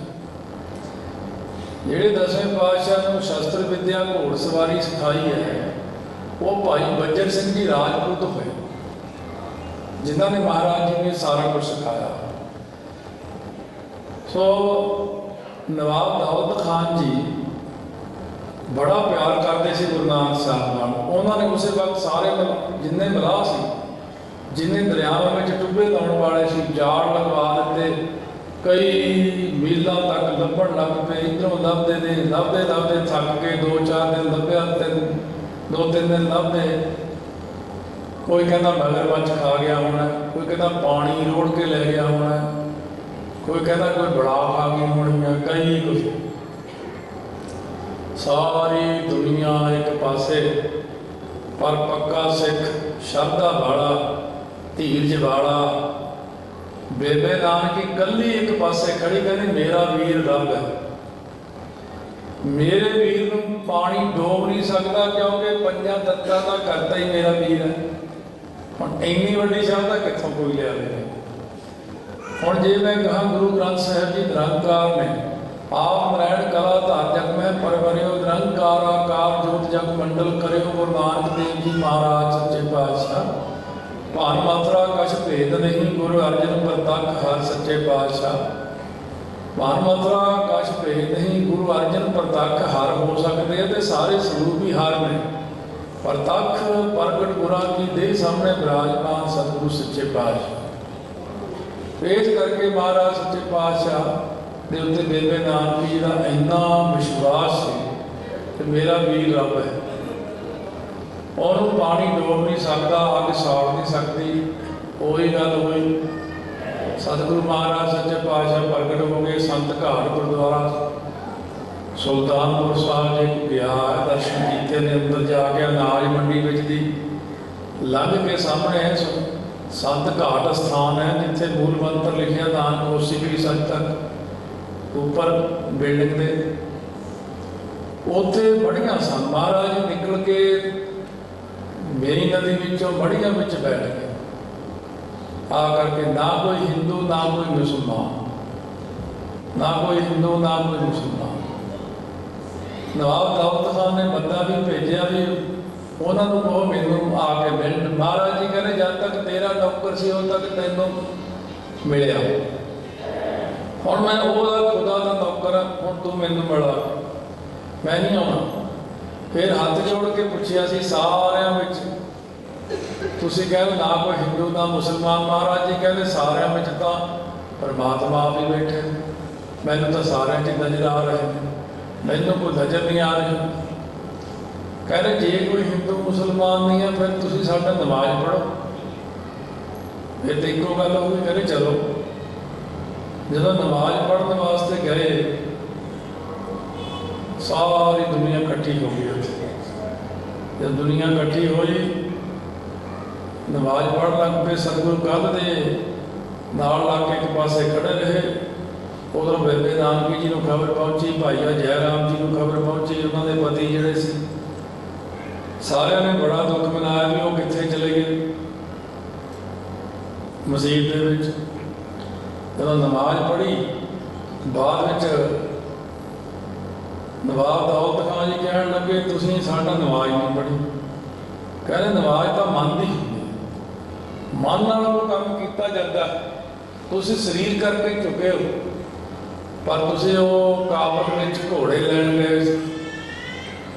जिहड़े 10वें पातशाह को शस्त्र विद्या घोड़सवारी सिखाई है, वो भाई बज्जर सिंह जी राजपूत होए, जिन्होंने महाराज जी ने सारा कुछ सिखाया। सो नवाब दौलत खान जी बड़ा प्यार करते थे गुरु नानक साहब नाल। उन्होंने उस वक्त सारे जिन्ने मलाह सी, जिन्ने दरियावां में टुब्बे लाने वाले सी, जाल लगवा दिते। कई मीलों तक लभण लग पे, इधरों लभदे ने, लभदे लभदे थक के 2-4 दिन लभ्या, 2-3 दिन लभदे। कोई कहता मगरमच्छ खा गया होना, कोई कहता पानी रोड़ के ले गया होना, कोई कहता कोई बड़ा खा गई होनी है, कई कुछ। सारी दुनिया एक पासे, पर पक्का सिख श्रद्धा वाला धीरज वाला बेबे नानकी कली एक पासे खड़ी कहती मेरा वीर रब है। मेरे वीर नूं पानी डोब नहीं सकता क्योंकि पंजा तत्तां दा करता ही मेरा वीर है। हुण इन्नी वड्डी शब्द कित्थों कोई लिया ले। हुण जे मैं कहा गुरु ग्रंथ साहिब जी निरंकार ने आप नारायण कला धार जग में परवरियो निरंकार आकार जोत जग मंडल करियो गुरु नानक देव जी महाराज सच्चे पातशाह। भान मात्रा कछ भेद नहीं गुरु अर्जन प्रतख हर सच्चे पातशाह। भान मात्रा कछ भेद नहीं गुरु अर्जन प्रतख हर हो सकते हैं तो सारे स्वरूप ही हर ने। प्रतख प्रगट गुरां की देह सामने विराजमान सतगुरु सच्चे पातशाह। इस करके महाराज सच्चे पातशाह ਦੇ ਉੱਤੇ ਬੇਬੇ ਨਾਨਕੀ ਜੀ ਦਾ ਇੰਨਾ ਵਿਸ਼ਵਾਸ ਸੀ ਕਿ ਮੇਰਾ ਵੀਰ ਰੱਬ ਹੈ। ਉਹਨੂੰ ਪਾਣੀ ਡੋਬ ਨਹੀਂ ਸਕਦਾ, ਅੱਗ ਸਾੜ ਨਹੀਂ ਸਕਦੀ। ਉਹੀ ਗੱਲ ਹੋਈ, ਸਤਿਗੁਰੂ ਮਹਾਰਾਜ ਸੱਚੇ ਪਾਤਸ਼ਾਹ ਪ੍ਰਗਟ ਹੋ ਗਏ। ਸੰਤ ਘਾਟ ਗੁਰਦੁਆਰਾ ਸੁਲਤਾਨਪੁਰ ਸਾਹਿਬ ਜੇ ਗਿਆ, ਦਰਸ਼ਨ ਕੀਤੇ ਨੇ। ਅੰਦਰ ਜਾ ਕੇ ਅਨਾਜ ਮੰਡੀ ਵਿੱਚ ਦੀ ਲੰਘ ਕੇ ਸਾਹਮਣੇ ਸੰਤ ਘਾਟ ਸਥਾਨ ਹੈ ਜਿੱਥੇ ਮੂਲ ਮੰਤਰ ਲਿਖਿਆ ਨਾਨਕ ਹੋਸੀ ਵੀ ਸੱਚ ਤੱਕ ਉੱਪਰ ਬਿਲਡਿੰਗ ਦੇ ਉੱਥੇ ਮੜੀਆਂ ਸਨ। ਮਹਾਰਾਜ ਨਿਕਲ ਕੇ ਮੇਰੀ ਨਦੀ ਵਿੱਚੋਂ ਮੜੀਆਂ ਵਿੱਚ ਬੈਠ ਗਏ। ਆ ਕਰਕੇ ਨਾ ਕੋਈ ਹਿੰਦੂ ਨਾ ਕੋਈ ਮੁਸਲਮਾਨ, ਨਾ ਕੋਈ ਹਿੰਦੂ ਨਾ ਕੋਈ ਮੁਸਲਮਾਨ। ਨਵਾਬ ਦਾਊਦ ਖਾਨ ਨੇ ਬੰਦਾ ਵੀ ਭੇਜਿਆ ਵੀ ਉਹਨਾਂ ਨੂੰ ਕਹੋ ਮੈਨੂੰ ਆ ਕੇ ਮਿਲਣ। ਮਹਾਰਾਜ ਜੀ ਕਹਿੰਦੇ ਜਦ ਤੱਕ ਤੇਰਾ ਨੌਕਰ ਸੀ ਉਦੋਂ ਤੱਕ ਤੈਨੂੰ ਮਿਲਿਆ। ਹੁਣ ਮੈਂ ਉਹਦਾ ਖੁਦਾ ਦਾ ਨੌਕਰ ਹਾਂ, ਹੁਣ ਤੂੰ ਮੈਨੂੰ ਮਿਲਾ, ਮੈਂ ਨਹੀਂ ਆਉਣਾ। ਫਿਰ ਹੱਥ ਜੋੜ ਕੇ ਪੁੱਛਿਆ ਸੀ ਸਾਰਿਆਂ ਵਿੱਚ, ਤੁਸੀਂ ਕਹਿੰਦੇ ਨਾ ਕੋਈ ਹਿੰਦੂ ਨਾ ਮੁਸਲਮਾਨ। ਮਹਾਰਾਜ ਜੀ ਕਹਿੰਦੇ ਸਾਰਿਆਂ ਵਿੱਚ ਤਾਂ ਪਰਮਾਤਮਾ ਆਪ ਹੀ ਬੈਠੇ, ਮੈਨੂੰ ਤਾਂ ਸਾਰਿਆਂ 'ਚ ਨਜ਼ਰ ਆ ਰਹੇ ਨੇ, ਮੈਨੂੰ ਕੋਈ ਨਜ਼ਰ ਨਹੀਂ ਆ ਰਹੀ। ਕਹਿੰਦੇ ਜੇ ਕੋਈ ਹਿੰਦੂ ਮੁਸਲਮਾਨ ਨਹੀਂ ਹੈ ਫਿਰ ਤੁਸੀਂ ਸਾਡਾ ਨਮਾਜ਼ ਪੜ੍ਹੋ। ਫਿਰ ਤਾਂ ਇੱਕੋ ਗੱਲ ਹੋ ਗਈ। ਕਹਿੰਦੇ ਚਲੋ। ਜਦੋਂ ਨਮਾਜ਼ ਪੜ੍ਹਨ ਵਾਸਤੇ ਗਏ ਸਾਰੀ ਦੁਨੀਆ ਇਕੱਠੀ ਹੋ ਗਈ ਉੱਥੇ। ਜਦ ਦੁਨੀਆ ਇਕੱਠੀ ਹੋਈ ਨਮਾਜ਼ ਪੜ੍ਹਨ ਲੱਗ ਪਏ। ਸਤਿਗੁਰੂ ਕੰਧ ਦੇ ਨਾਲ ਲਾ ਕੇ ਇੱਕ ਪਾਸੇ ਖੜੇ ਰਹੇ। ਉਧਰੋਂ ਬੇਬੇ ਨਾਨਕੀ ਜੀ ਨੂੰ ਖਬਰ ਪਹੁੰਚੀ, ਭਾਈਆ ਜੈ ਰਾਮ ਜੀ ਨੂੰ ਖਬਰ ਪਹੁੰਚੀ। ਉਹਨਾਂ ਦੇ ਪਤੀ ਜਿਹੜੇ ਸੀ ਸਾਰਿਆਂ ਨੇ ਬੜਾ ਦੁੱਖ ਮਨਾਇਆ ਵੀ ਉਹ ਕਿੱਥੇ ਚਲੇ ਗਏ ਮਸਜਿਦ ਦੇ ਵਿੱਚ। ਜਦੋਂ ਨਮਾਜ਼ ਪੜ੍ਹੀ ਬਾਅਦ ਵਿੱਚ ਨਵਾਬ ਦਾਊਦ ਖਾਨ ਜੀ ਕਹਿਣ ਲੱਗੇ ਤੁਸੀਂ ਸਾਡਾ ਨਮਾਜ਼ ਨਹੀਂ ਪੜ੍ਹੀ। ਕਹਿੰਦੇ ਨਮਾਜ਼ ਤਾਂ ਮਨ ਦੀ ਹੁੰਦੀ ਹੈ, ਮਨ ਨਾਲ ਉਹ ਕੰਮ ਕੀਤਾ ਜਾਂਦਾ। ਤੁਸੀਂ ਸਰੀਰ ਕਰਕੇ ਝੁਕੇ ਹੋ ਪਰ ਤੁਸੀਂ ਉਹ ਕਾਬਲ ਵਿੱਚ ਘੋੜੇ ਲੈਣ ਗਏ,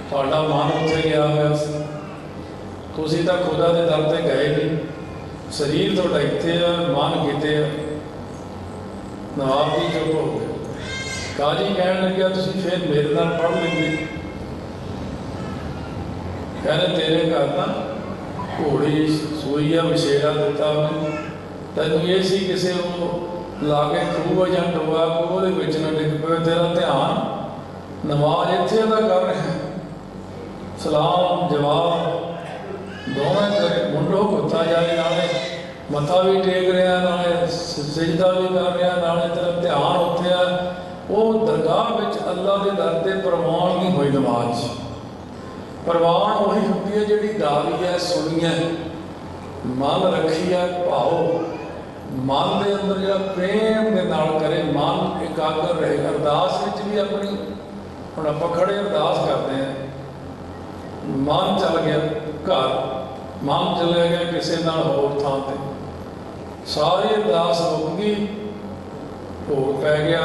ਤੁਹਾਡਾ ਮਨ ਉੱਥੇ ਗਿਆ ਹੋਇਆ ਸੀ। ਤੁਸੀਂ ਤਾਂ ਖੁਦਾ ਦੇ ਦਰ 'ਤੇ ਗਏ ਨਹੀਂ, ਸਰੀਰ ਤੁਹਾਡਾ ਇੱਥੇ ਆ, ਮਨ ਕਿਤੇ ਆ। ਨਵਾਬ ਜੀ ਚੁੱਪ ਹੋ ਗਏ। ਕਾਜੀ ਕਹਿਣ ਲੱਗਿਆ ਤੁਸੀਂ ਫਿਰ ਮੇਰੇ ਨਾਲ ਪੜ੍ਹ ਲੈਂਦੇ। ਕਹਿੰਦੇ ਤੇਰੇ ਘਰ ਤਾਂ ਘੋੜੀ ਸੂਈ ਆ, ਵਿਸ਼ੇਰਾ ਦਿੱਤਾ ਉਹਨੇ, ਤੈਨੂੰ ਇਹ ਸੀ ਕਿਸੇ ਉਹ ਲਾ ਕੇ ਖੂਹ ਜਾਂ ਟੋਆ ਉਹਦੇ ਵਿੱਚ ਨਾ ਡਿੱਗ ਪਵੇ। ਤੇਰਾ ਧਿਆਨ ਨਮਾਜ਼ ਇੱਥੇ ਦਾ ਕਰ ਰਿਹਾ, ਸਲਾਮ ਜਵਾਬ ਦੋਵੇਂ ਕਰੇ। ਮੁੰਡੋ ਕੁੱਤਾ ਜਾਏ, ਨਾਲੇ ਮੱਥਾ ਵੀ ਟੇਕ ਰਿਹਾ, ਨਾਲੇ ਸਜਦਾ ਵੀ ਕਰ ਰਿਹਾ, ਨਾਲੇ ਤੇਰਾ ਧਿਆਨ ਉੱਥੇ ਆ। ਉਹ ਦਰਗਾਹ ਵਿੱਚ ਅੱਲਾ ਦੇ ਦਰ 'ਤੇ ਪ੍ਰਵਾਨ ਨਹੀਂ ਹੋਈ ਨਮਾਜ਼। ਪ੍ਰਵਾਨ ਉਹੀ ਹੁੰਦੀ ਹੈ ਜਿਹੜੀ ਗਾਵੀ ਹੈ, ਸੁਣੀ ਹੈ, ਮਨ ਰੱਖੀ ਹੈ, ਭਾਓ ਮਨ ਦੇ ਅੰਦਰ ਜਿਹੜਾ ਪ੍ਰੇਮ ਦੇ ਨਾਲ ਕਰੇ, ਮਨ ਇਕਾਗਰ ਰਹੇ। ਅਰਦਾਸ ਵਿੱਚ ਵੀ ਆਪਣੀ, ਹੁਣ ਆਪਾਂ ਖੜੇ ਅਰਦਾਸ ਕਰਦੇ ਹਾਂ, ਮਨ ਚੱਲ ਗਿਆ ਘਰ, ਮਨ ਚਲਿਆ ਗਿਆ ਕਿਸੇ ਨਾਲ ਹੋਰ ਥਾਂ 'ਤੇ, ਸਾਰੀ ਅਰਦਾਸ ਮੁੱਕ ਗਈ, ਭੋਗ ਪੈ ਗਿਆ,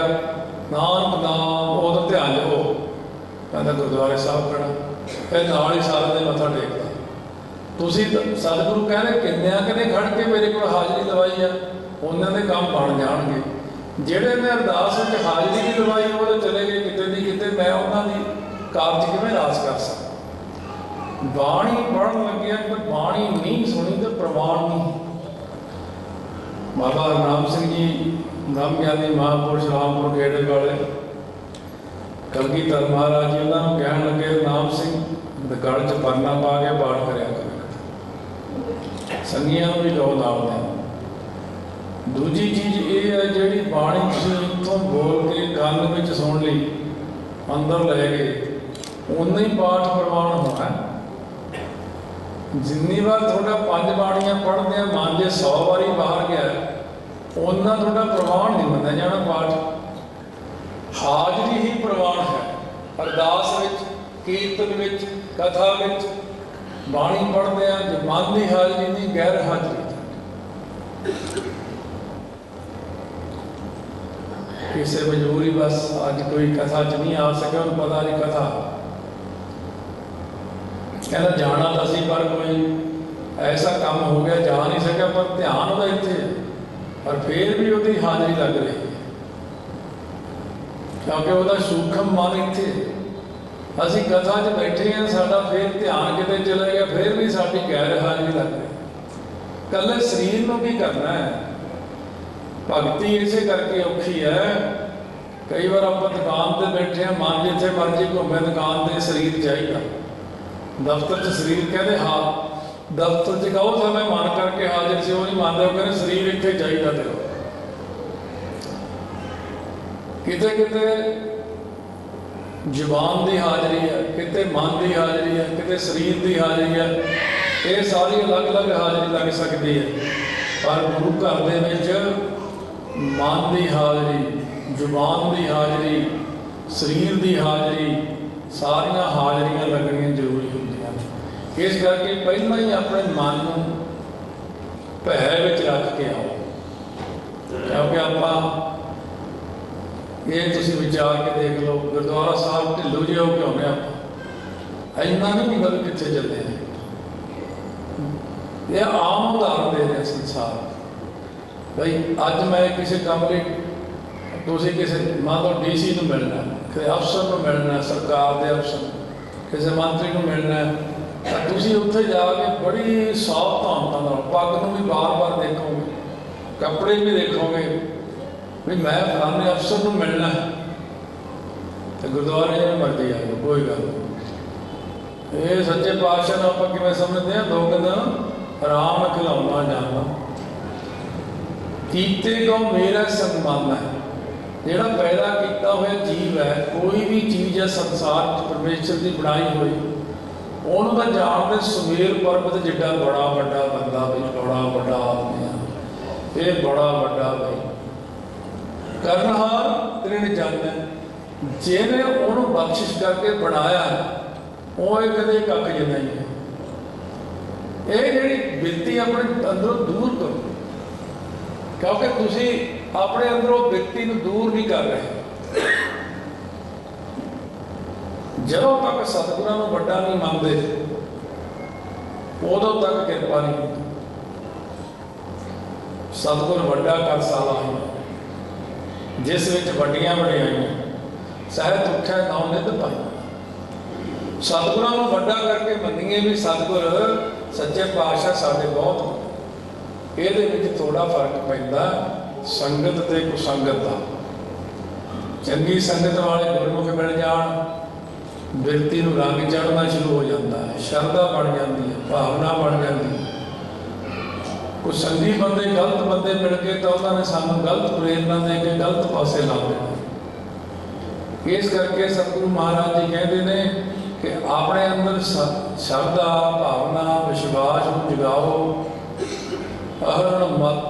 ਨਾਨਕ ਨਾਮ ਉਹਦਾ ਧਿਆਨ ਲਓ। ਕਹਿੰਦਾ ਗੁਰਦੁਆਰੇ ਸਾਹਿਬ ਖੜਾ, ਫਿਰ ਨਾਲ ਹੀ ਸਾਰਿਆਂ ਦੇ ਮੱਥਾ ਟੇਕਦਾ। ਤੁਸੀਂ ਸਤਿਗੁਰੂ ਕਹਿੰਦੇ ਕਿੰਨਿਆਂ ਕਿੰਨੇ ਖੜ ਕੇ ਮੇਰੇ ਕੋਲ ਹਾਜ਼ਰੀ ਲਵਾਈ ਆ, ਉਹਨਾਂ ਦੇ ਕੰਮ ਬਣ ਜਾਣਗੇ। ਜਿਹੜੇ ਨੇ ਅਰਦਾਸ ਵਿੱਚ ਹਾਜ਼ਰੀ ਨਹੀਂ ਲਵਾਈ ਉਹ ਚਲੇ ਗਏ ਕਿਤੇ ਦੀ ਕਿਤੇ। ਮੈਂ ਉਹਨਾਂ ਦੀ ਕਾਰਜ ਕਿਵੇਂ ਰਾਸ ਕਰ ਸਕਦਾ? ਬਾਣੀ ਪੜ੍ਹਨ ਲੱਗਿਆ ਪਰ ਬਾਣੀ ਨਹੀਂ ਸੁਣੀ ਤੇ ਪ੍ਰਵਾਨ ਨਹੀਂ। ਬਾਬਾ ਨਾਮ ਸਿੰਘ ਜੀ ਨਾਮ ਗਿਆਨੀ ਮਹਾਂਪੁਰਸ਼ ਰਾਮਪੁਰ ਗੇੜੇ ਵਾਲੇ ਕਲਗੀਧਰ ਮਹਾਰਾਜ ਜੀ ਉਹਨਾਂ ਨੂੰ ਕਹਿਣ ਲੱਗੇ ਨਾਮ ਸਿੰਘ ਗਲ 'ਚ ਪਰਨਾ ਪਾ ਕੇ ਪਾਠ ਕਰਿਆ ਕਰ। संगियां भी लो लाते हैं। दूजी चीज़ ये है जिहड़ी बाणी तुसीं इत्थों बोल के कान में सुन ली अंदर लै गए उन्ना ही पाठ प्रवान होना है। जिन्नी बार थोड़ा 5 बाणियां पढ़ते हैं मन जे 100 बारी बाहर गया उन्ना थोड़ा प्रवान नहीं बनता जाना पाठ। हाजरी ही प्रवान है। अरदास विच कीर्तन विच कथा विच बाणी पढ़ते हैं जो मन की हाजरी नहीं गैर हाजरी। किसी मजबूरी बस अज कोई कथा च नहीं आ सके उन्हें पता नहीं कथा कहना जाना तो सी पर कोई ऐसा काम हो गया जा नहीं सका पर ध्यान वह इतने पर फिर भी वो हाजरी लग रही है क्योंकि वह सूखम मन इतने असी कथा च बैठे हैं साडा फिर ध्यान किते चले गया फिर भी साडी गैर हाजरी लग रही। कल्ले शरीर को की करना है भगती इसे करके औखी है। कई बार आप दुकान पर बैठे हैं मन जिथे मर्जी घूमे दुकान पर शरीर चाहिए दफ्तर च शरीर कहते हाँ दफ्तर च कहो तो मैं मन करके हाजिर से वो नहीं मानते वो कहते शरीर इतने चाहिए तो किते किते जुबान की हाजरी है किते मन की हाजरी है किते शरीर की हाजरी है ये सारी अलग अलग हाजरी लग सकती है। पर गुरु घर दे विच मन की हाजरी जुबान की हाजरी शरीर की हाजरी सारिया हाजरियां लगनियां जरूरी होंदियां। इस करके पहला ही अपने मन को भै विच रख के आओ क्योंकि आप ये तुसीं विचार के देख लो गुरुद्वारा साहब ढिल्लो जे हो के आने आप इन्ना नहीं पता कित्थे चले हैं। ये आम उदाहरण दे रहे संसार भाई अज मैं किसी काम लिए तुसीं किसी मान लो DC को मिलना किसी अफसर को मिलना सरकार के अफसर किसी मंत्री को मिलना तुसीं उत्थे जाके बड़ी सावधानता पग को भी बार बार देखोगे कपड़े भी देखोगे भी मैं फलाने अफसर को मिलना है तो गुरुद्वारे में मर्जी आ जाओ कोई गल नहीं। ये सच्चे पातशाह को आप किवें समझते हैं दो दिन आराम खिलाउना जाना कीते को मेरा सम्मान है जिहड़ा पैदा किया हुआ जीव है कोई भी चीज़ है संसार परमेश्वर की बनाई हुई उन्होंने तो जानते सुमेर पर्वत जिड्डा बड़ा बड़ा बंदा भी बड़ा बड़ा आदमी ये बड़ा बड़ा भाई करनहार तृण जन जिन्हें उन्होंने बख्शिश करके बनाया वो कदे कख जिन्ना ही है। ये जी बिरती अपने अंदरों दूर करो क्योंकि तुसी अपने अंदरों व्यक्ति को दूर नहीं कर रहे। जदों तक सतगुरां नूं वड्डा नहीं मानते उदों तक कृपा नहीं होती। सतगुर वड्डा कर साला है जिस विच वड्डियां वड्डियाइयां सहत उठा नाम नित पाई। सतगुरां नूं वड्डा करके मन्नीए भी सतगुर सच्चे पातशाह साडे बहुत ਇਹਦੇ ਵਿੱਚ थोड़ा फर्क पैंदा संगत ते कुसंगत का। चंगी संगत वाले गुरमुख मिल जान व्यक्ति को रंग चढ़ना शुरू हो जाता है शरधा बन जाती है भावना बन जाती है। कुछ संगी बंदे गलत बंदे मिल के तो उन्होंने सानू गलत प्रेरणा दे के गलत पासे ला देना। इस करके सतगुरु महाराज जी कहते हैं कि अपने अंदर शरधा भावना विश्वास को जगाओ। अहरण मत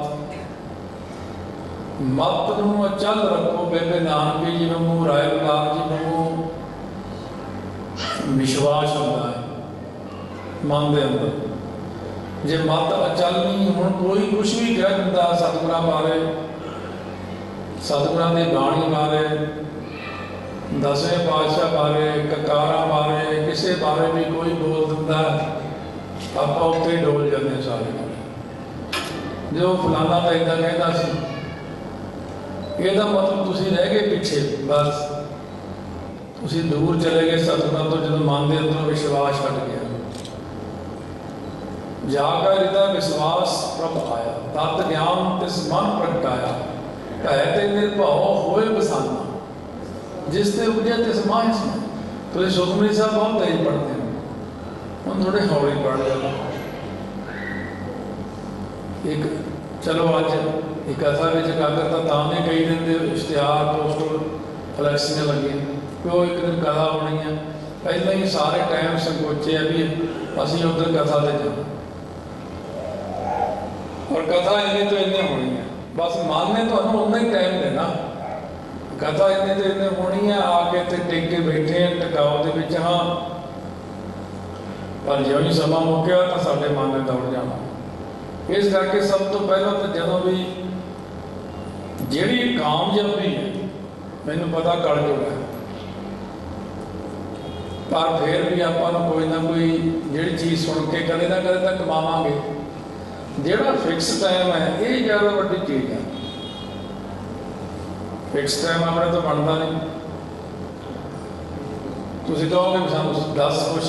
मत नूं अचल रखो बेबे नानकी जी वांगू राय गुलाब जी वांगू विश्वास होता है मन के अंदर। जे मत अचल नहीं हुण कोई कुछ भी कह दिंदा सतगुरां बारे सतगुरां दी बाणी बारे दसवें पातशाह बारे ककारां बारे किसी बारे भी कोई बोल दिंदा आपां उत्थे डोल जांदे सारे जो फलाना तो इदा कहता सी ਇਹਦਾ मतलब तुसीं रह गए पिछे बस तुसीं दूर चले गए सतगुरां तो जदों मन के अंदरों विश्वास हट गया। जाकर हृदय विश्वास प्रभ आया तत् ज्ञान तिस मन प्रगटाया भै ते निर्भव होए बसाना जिस ते उपजे तिस माहि समाए। तो ये सुखमनी साहब बहुत तेज पढ़ते हैं हम थोड़े हौली पढ़ जाते एक चलो अज एक कथा में एकाग्रता तां नहीं कई दिन के इश्तिहार पोस्टर फ्लैक्सियां लगे कि वो एक दिन कथा होनी है, पहले ही सारे टाइम संकोचे है भी असी उधर कथा से जाना और कथा इन्नी तो इन्नी होनी है, बस मन ने तो उन्ना ही टाइम देना। कथा इन्नी तो इन्नी होनी है, आके इतने टिक के बैठे हैं टकाव के हाँ, पर जो ही समा मुक्या तो साढ़े मन ने दौड़ जाना। इस करके सब तो पहला तो जो भी जी कामयाबी है मैनू पता कल जो है, पर फिर भी आपां कोई ना कोई जी चीज़ सुन के कदे ना कदे तक कमावांगे। जोड़ा फिक्स टाइम है ये ज़्यादा वड्डी चीज़ है। फिक्स टाइम अपने तो बनता नहीं। तुसीं कहोगे भी सानूं दस कुछ,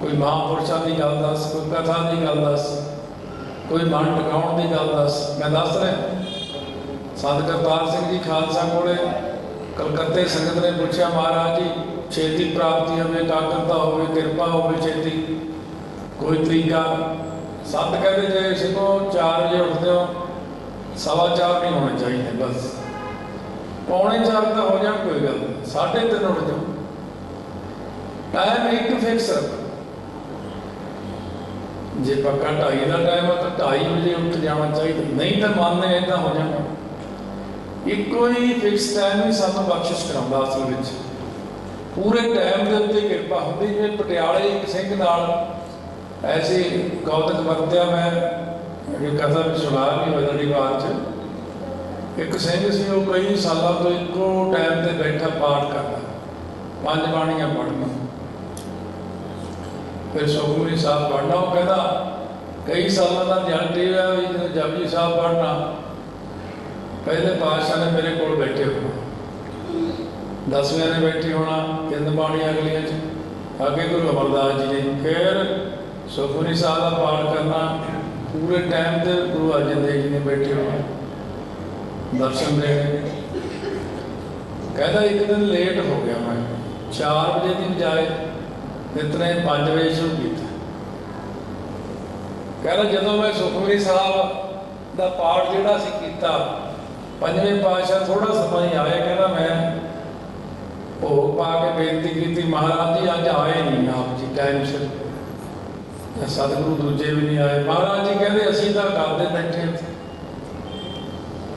कोई महापुरुषों की गल दस, कोई कथा की गल दस, कोई मन टिकाउण की गल दस। मैं दस रहा संत करतार सिंह जी खालसा कोले कलकत्ते संगत ने पूछा, महाराज जी छेती प्राप्ति हो, एकाग्रता हो, कृपा हो छेती, कोई तरीका? संत कहते जे सिखो 4 बजे उठते हो, 4:15 नहीं होने चाहिए, बस 3:45 तो हो जाए कोई गल, 3:30 उठ जाओ। टाइम एक फिक्स रखो। जे पक्का 2:30 का टाइम है तो 2:30 बजे उठ जाना चाहिए, नहीं तो मन ने इदा हो जाना। एको ही फिक्स टाइम ही सानू बख्शिश कराउंदा असल विच। पूरे टाइम के उत्ते किरपा होंदी। जिवें पटियाले एक सिंह नाल ऐसी कौतक वरत्या, मैं कथा भी सुना भी बदली बात च। एक सिंह सी वो कई सालों तो एको टाइम से बैठा पाठ करता, 5 बाणियां पढ़ना, फिर सुखमनी साहब पढ़ना। वो कहता कई सालों का रिजल्ट यह है भी जो जपजी साहब पढ़ना, पहले पातशाह ने मेरे को बैठे होना, 10वें ने बैठे होना, 3 बाणियां अगलियां आगे गुरु अमरदास जी ने, फिर सुखमनी साहब का पाठ करना पूरे टाइम से गुरु अर्जन देव जी ने बैठे होना दर्शन देने। कहता एक दिन लेट हो गया, मैं 4 बजे की बजाय इतने 5 बजे शुरू किया। कहना जो मैं सुखमनी साहब का पाठ जोड़ा किया, 5वें पातशाह थोड़ा समा ही आए, कहना मैं भोग पा के बेनती की, महाराज जी अज आए नहीं आप जी टाइम से, सतगुरु दूजे भी नहीं आए। महाराज जी कहते असीं तो करते बैठे,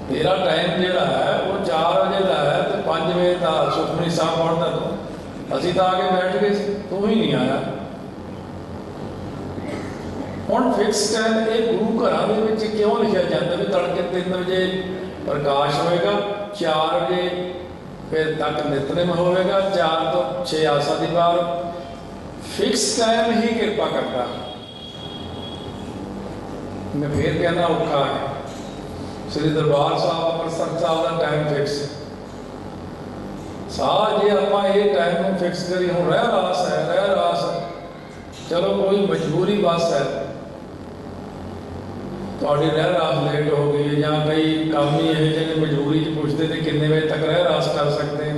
तेरा टाइम जोड़ा है वो 4 बजे का है तो 5 बजे का सुखमनी साहब पढ़ता तू, असीं तो आके बैठ गए, तू ही नहीं आया। हुण फिक्स टाइम ये गुरु घरों के क्यों लिखा जाता भी तड़के 3 बजे प्रकाश होएगा, 4 बजे फिर तक नितनेम होएगा, 4 तो 6 आसा दी बार। फिक्स टाइम ही कृपा करता। मैं फिर कहना औखा है। श्री दरबार साहब अमृतसर साहब का टाइम फिक्स साह जे आप ये टाइम में फिक्स करी, हूँ रह रास है, रह रास चलो कोई मजबूरी बस है, थोड़ी रह रास लेट हो गई या कई काम ही है जिन्हें मजबूरी पूछते थे कितने बजे तक रह रास कर सकते हैं।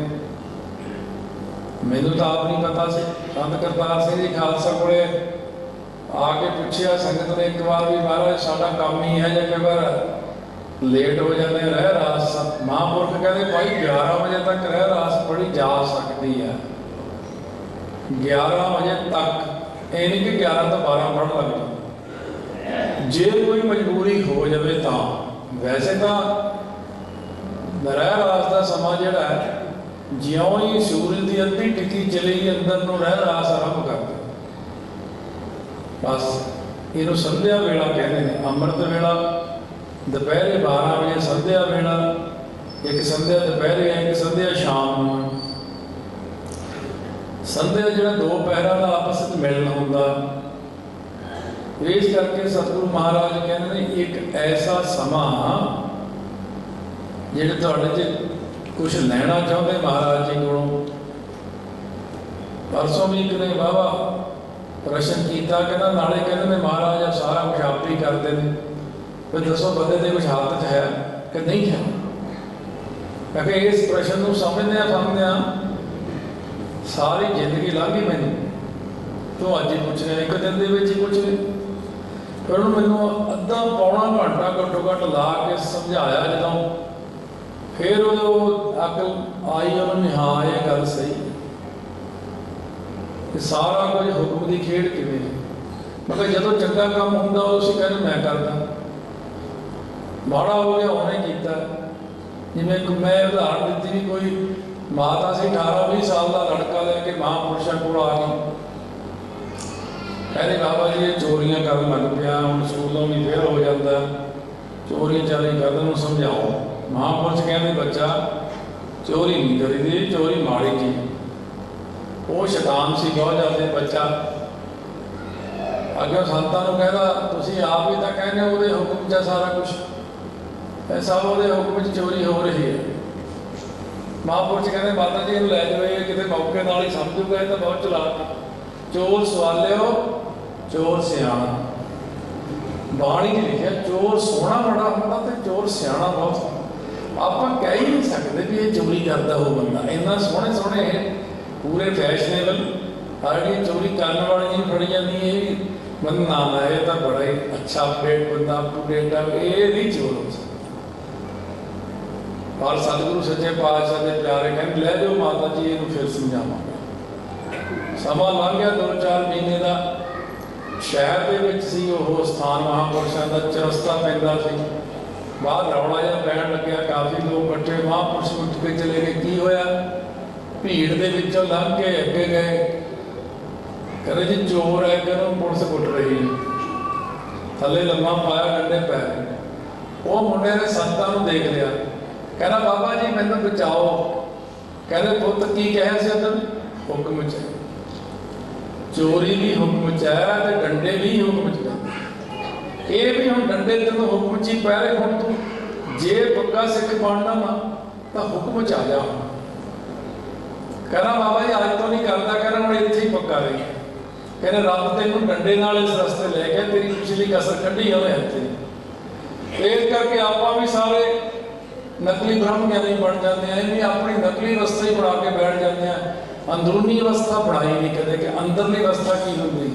मैनू तो आप नहीं पता सी। संत करतार सिंह जी खालसा को आके पूछा संगत ने एक बार भी, महाराज साडा काम ही है जो कई बार लेट हो जाते रह रास। महापुरख कहते भाई 11 बजे तक रह रास पढ़ी जा सकती है, 11 बजे तक, ये नहीं कि 11 तो 12 पढ़ लग जाए। जे कोई मजबूरी हो जाए तो वैसे तो रह रास का समा जोड़ा है ज्यों ही सूरज की अद्धी टिकी चली अंदर को रह रास आरंभ कर दे, बस इनू संध्या वेला कहते हैं। अमृत वेला दोपहरे 12 बजे संध्या वेला, एक संध्या दोपहरे एक संध्या शाम। संध्या जो 2 पहरों का आपस में मिलन होंदा, इस करके सतगुरु महाराज कहते हैं एक ऐसा समा जिहड़े तुहाडे कुछ लेना चाहते महाराज जी को। परसों भी एक ने वाहवा प्रश्न किया, कहना नाले कहते हैं महाराज आप सारा कुछ आप ही करते हैं, फिर दसो बंदे के कुछ हाथ है कि नहीं है। क्योंकि इस प्रश्न को समझदे सारी जिंदगी लंघ गई मैंने, तो अज ही पूछ रहे एक दिन के ही कुछ नहीं। फिर मैनू अद्धा पौना घंटा घट्टो घट्ट ला के समझाया जो, फिर वो अकल आई उन्होंने, हाँ ये गल सही है, सारा कुछ हुक्म की खेड किवें। मगर जो चंगा काम होंदा उसी कहने मैं करदा, माड़ा हो गया उन्हें किया। जिवें मैं उदाहरण दी भी, कोई माता सी 18-20 साल का लड़का लैके महापुरुषों को आ गई, कहते बाबा जी ये चोरियां कर लग पिया, हम स्कूलों भी फेल हो जाता, चोरी चारी कर, उन्होंने समझाओ। महापुरुष कहते बच्चा चोरी नहीं करी, चोरी माड़ी चीज। वो शैतान सी बहुत ज़्यादा बच्चा, अगे संतां नूं कहदा तुसीं आप ही तो कहने वो हुक्म च सारा कुछ, सब वो हुक्म च चोरी हो रही है। महापुरुष कहते माता जी लै जाओ, कितने मौके नाल ही समझूगा, तो बहुत चलाक। चोर सवालियो चोर सियाणा, बाणी च लिखिया चोर सोहना बड़ा होंदा ते चोर सियाणा बहुत। आप कह ही नहीं सकते भी ये चोरी करता हो बंदा, इन्ना सोहने सोहने पूरे फैशनेबल, साड़ी चोरी करने वाली नहीं फड़ी जाती, ये बंदा ना ये तो बड़ा ही अच्छा अपडेट बंदा, अप टू डेट है, ये नहीं चोर हो सकता। पर सतगुरु सच्चे पातशाह के प्यारे कहते लै जाओ माता जी, इनू फिर समझावांगे। समा लंघ गया 2-4 महीने का, शहर के स्थान महापुरुषों का चरस्ता पैंदा सी, बाहर रौला जहा पैन लग्या, काफ़ी लोग इकट्ठे, महापुरुष उठ के चले गए। की होया, भीड़ के विचों लंघ के अगे गए, कहते जी चोर है कि पुलिस कुट रही है, थले लम्मा पाया गंढे पैर। वो मुंडे ने संतां नूं देख लिया, कहना बाबा जी मैनू बचाओ। कहते पुत की कहा से तैनूं, हुक्म च चोरी भी हुक्म च है ते डंडे भी हुक्म च है। ये भी हम डंडे तेनों हुक्म च ही पै रहे, हुण तू जे पक्का सिख बनना वा तो हुक्म च आ जा। कहना बाबा जी अज तो नहीं करता, कहना हम इत्थे ही पक्का रही। कहने रब तेनों डंडे नाल इस रस्ते ले गया, तेरी पिछली कसर कढ़ी होवे इत्थे। इस करके आप भी सारे नकली ब्रह्म ज्ञानी बन जाते हैं, भी अपनी नकली अवस्था ही बना के बैठ जाते हैं। अंदरूनी अवस्था बनाई नहीं कदे कि अंदरली अवस्था की होंगी।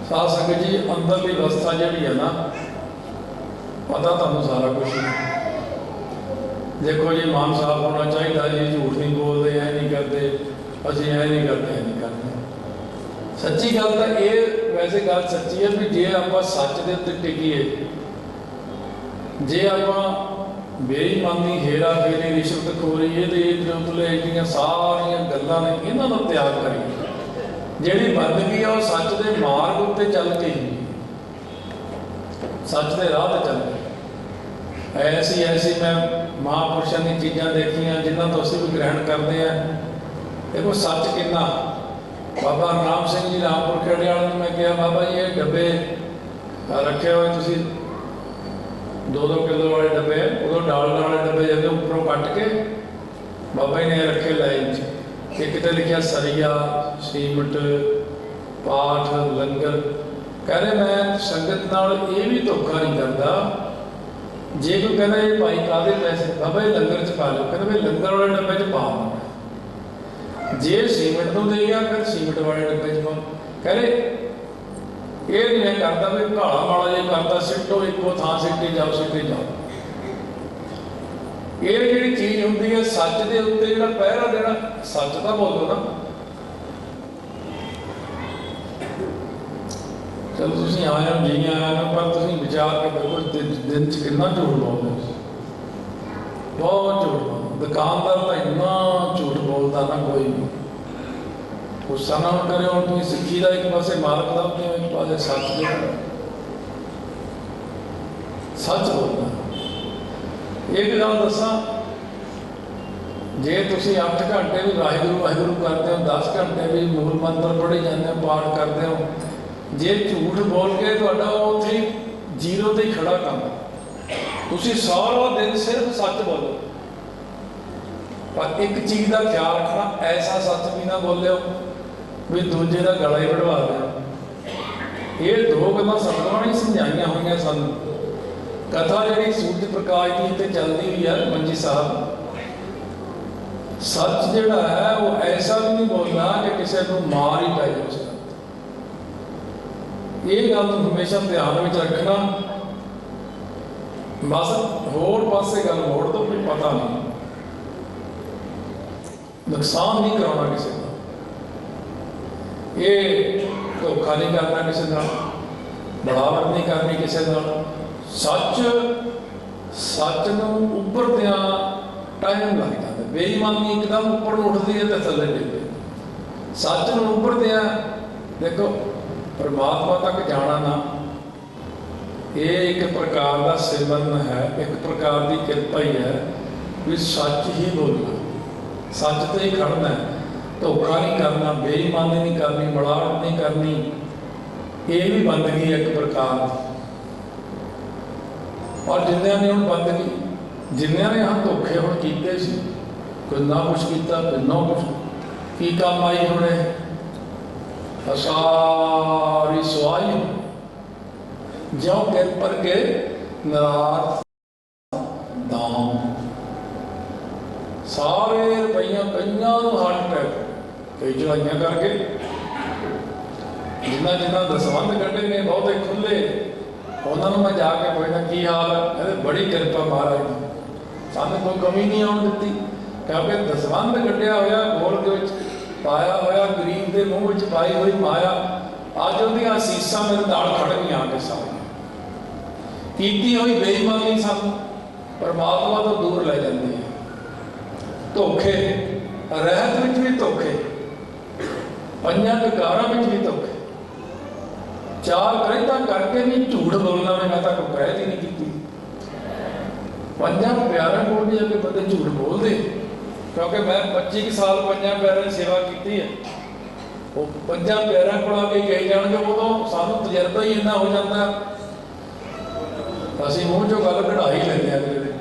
साध संगत जी अंदरली अवस्था जी है ना, पता तुहानूं सारा कुछ है। देखो जी मान साफ होना चाहिए जी, झूठ नहीं बोलते, ऐ नहीं करते, असीं ऐ नहीं करते, ऐ नहीं करते। सच्ची गल तो ये, वैसे गल सच्ची है भी जे आप सच के उत्ते टिकीए, जे आप बेईमानी हेरा फेरी रिश्वतखोरी ये उतले सारिया गल्लां ने इन्हां दा त्याग करिए। जिहड़ी बंदगी है वो सच के मार्ग उत्ते चल के ही, सच के राह ते चल के। ऐसी ऐसी मैं महापुरुषों की चीज़ां देखियां जिन्हां तो असीं भी ग्रहण करते हैं। देखो सच कितना, बाबा राम सिंह जी रामपुर खेड़े वाले ने मैं कहा बाबा जी ये डब्बे रखे हुए तुसीं 2-2 किलो वाले डब्बे, उदों डालने वाले डब्बे जाते उपरों कट के बाबा जी ने रखे लाइन च, एक तो लिखा सरिया सीमट पाठ लंगर। कह रहे मैं संगत नाल ये भी धोखा नहीं करता, जे कोई कहना ये भाई काहदे पैसे, बाबा ये लंगर च पा लो, कहते भाई लंगर वाले डब्बे च पा, जे सीमट नूं दे गया फिर सीमट वाले डब्बे च पा। कह रहे ये नहीं करता भी घाला माड़ा जो करता सिटो एको थां सिटी जाओ सिटी जाओ। ये जी चीज़ होंगी है सच के उत्ते जो पहरा देना, सच तो बोलो ना। चलो तुम आए हो जी आए हो, पर तुम विचार के देखो दिन च कितना झूठ बोलते, बहुत झूठ बोलते। दुकानदार तो इन्ना झूठ बोलता ना कोई नहीं। गुस्सा ना करे, हम तुम सिक्खी का एक पासे मार्ग लभते हो, एक पासे सच दे, सच बोलना। एक गल दसा, जे तुम 8 घंटे भी वाहिगुरू वाहिगुरू करते हो, 10 घंटे भी मूल मंत्र पढ़े जाते हो, पाठ करते हो, जे झूठ बोल के तुहाडा उत्थे जीरो ते ही खड़ा काम, तुसीं सारा दिन सिर्फ सच बोलो। पर एक चीज़ का ख्याल रखना, ऐसा सच भी ना बोलियो भी दूजे का गला ही बढ़वा दे। ये 2 गल्लां सतगुरां ने समझाइया हुई सानूं। कथा जी सूरज प्रकाश की इतने चलती हुई है मंजी साहब, सच जोड़ा है वो ऐसा भी नहीं बोलना कि किसी को मार ही पै जाए। ये गल तुम हमेशा ध्यान में रखना। बस होर पासे गल मोड़ दो, कोई पता नहीं, नुकसान नहीं कराना किसी का, ये धोखा नहीं करना किसी का, बढ़ावट नहीं करनी किसी का। सच नूं उभरदियां टाइम लग जाता, बेईमानी एकदम उपर उठती है तो थले डिगे। सच नूं उभरदियां देखो परमात्मा तक जाना ना, ये एक प्रकार का सिमरन है, एक प्रकार की कृपा ही है भी सच ही बोलना, सच तो ही खड़ना है, धोखा नहीं करना, बेईमानी नहीं करनी, मिलावट नहीं करनी। ये भी बंदगी एक प्रकार की। और जिन्होंने ने हम बंदगी, जिन्होंने हम धोखे हम किए, कोई ना कुछ किया, कोई ना कुछ की काम आई होने, सारी सुआई ज्यों गिर पर के नाराज दाम, सारे रुपया कईयां हार्ट अटैक, कई चढ़ाइयां करके, जिन्हें जिन्हें दसवंध कटे ने बहुते खुले, उन्होंने मैं जाके पूछना की हाल है, कहते बड़ी कृपा महाराज की, सानू कोई कमी नहीं आने दी, क्योंकि दसवंध कटिया होया गोल के पाया होया, गरीब के मूँह में पाई हुई माया, अज उहदियां असीसां मेरे नाल खड़ गईयां आके सामने। कीती हुई बेईमानी सानू परमात्मा तो दूर ले जाती है। धोखे रहत विच भी धोखे, पंजां ककारां विच भी धोखे, चार करैता करके भी झूठ बोलना मैं तक कहत ही नहीं की। पंजां प्यारिਆਂ कोल भी अगे बंदे झूठ बोलते, क्योंकि मैं 25 साल पंजां प्यारिਆਂ की सेवा की है। वो पंजां प्यारिਆਂ कोल आके कही जाएंगे, उदों सानू तजर्बा ही इन्ना हो जाता, असीं मूँह चों गल कढ़ा ही लैंदे हैं अगले दिन।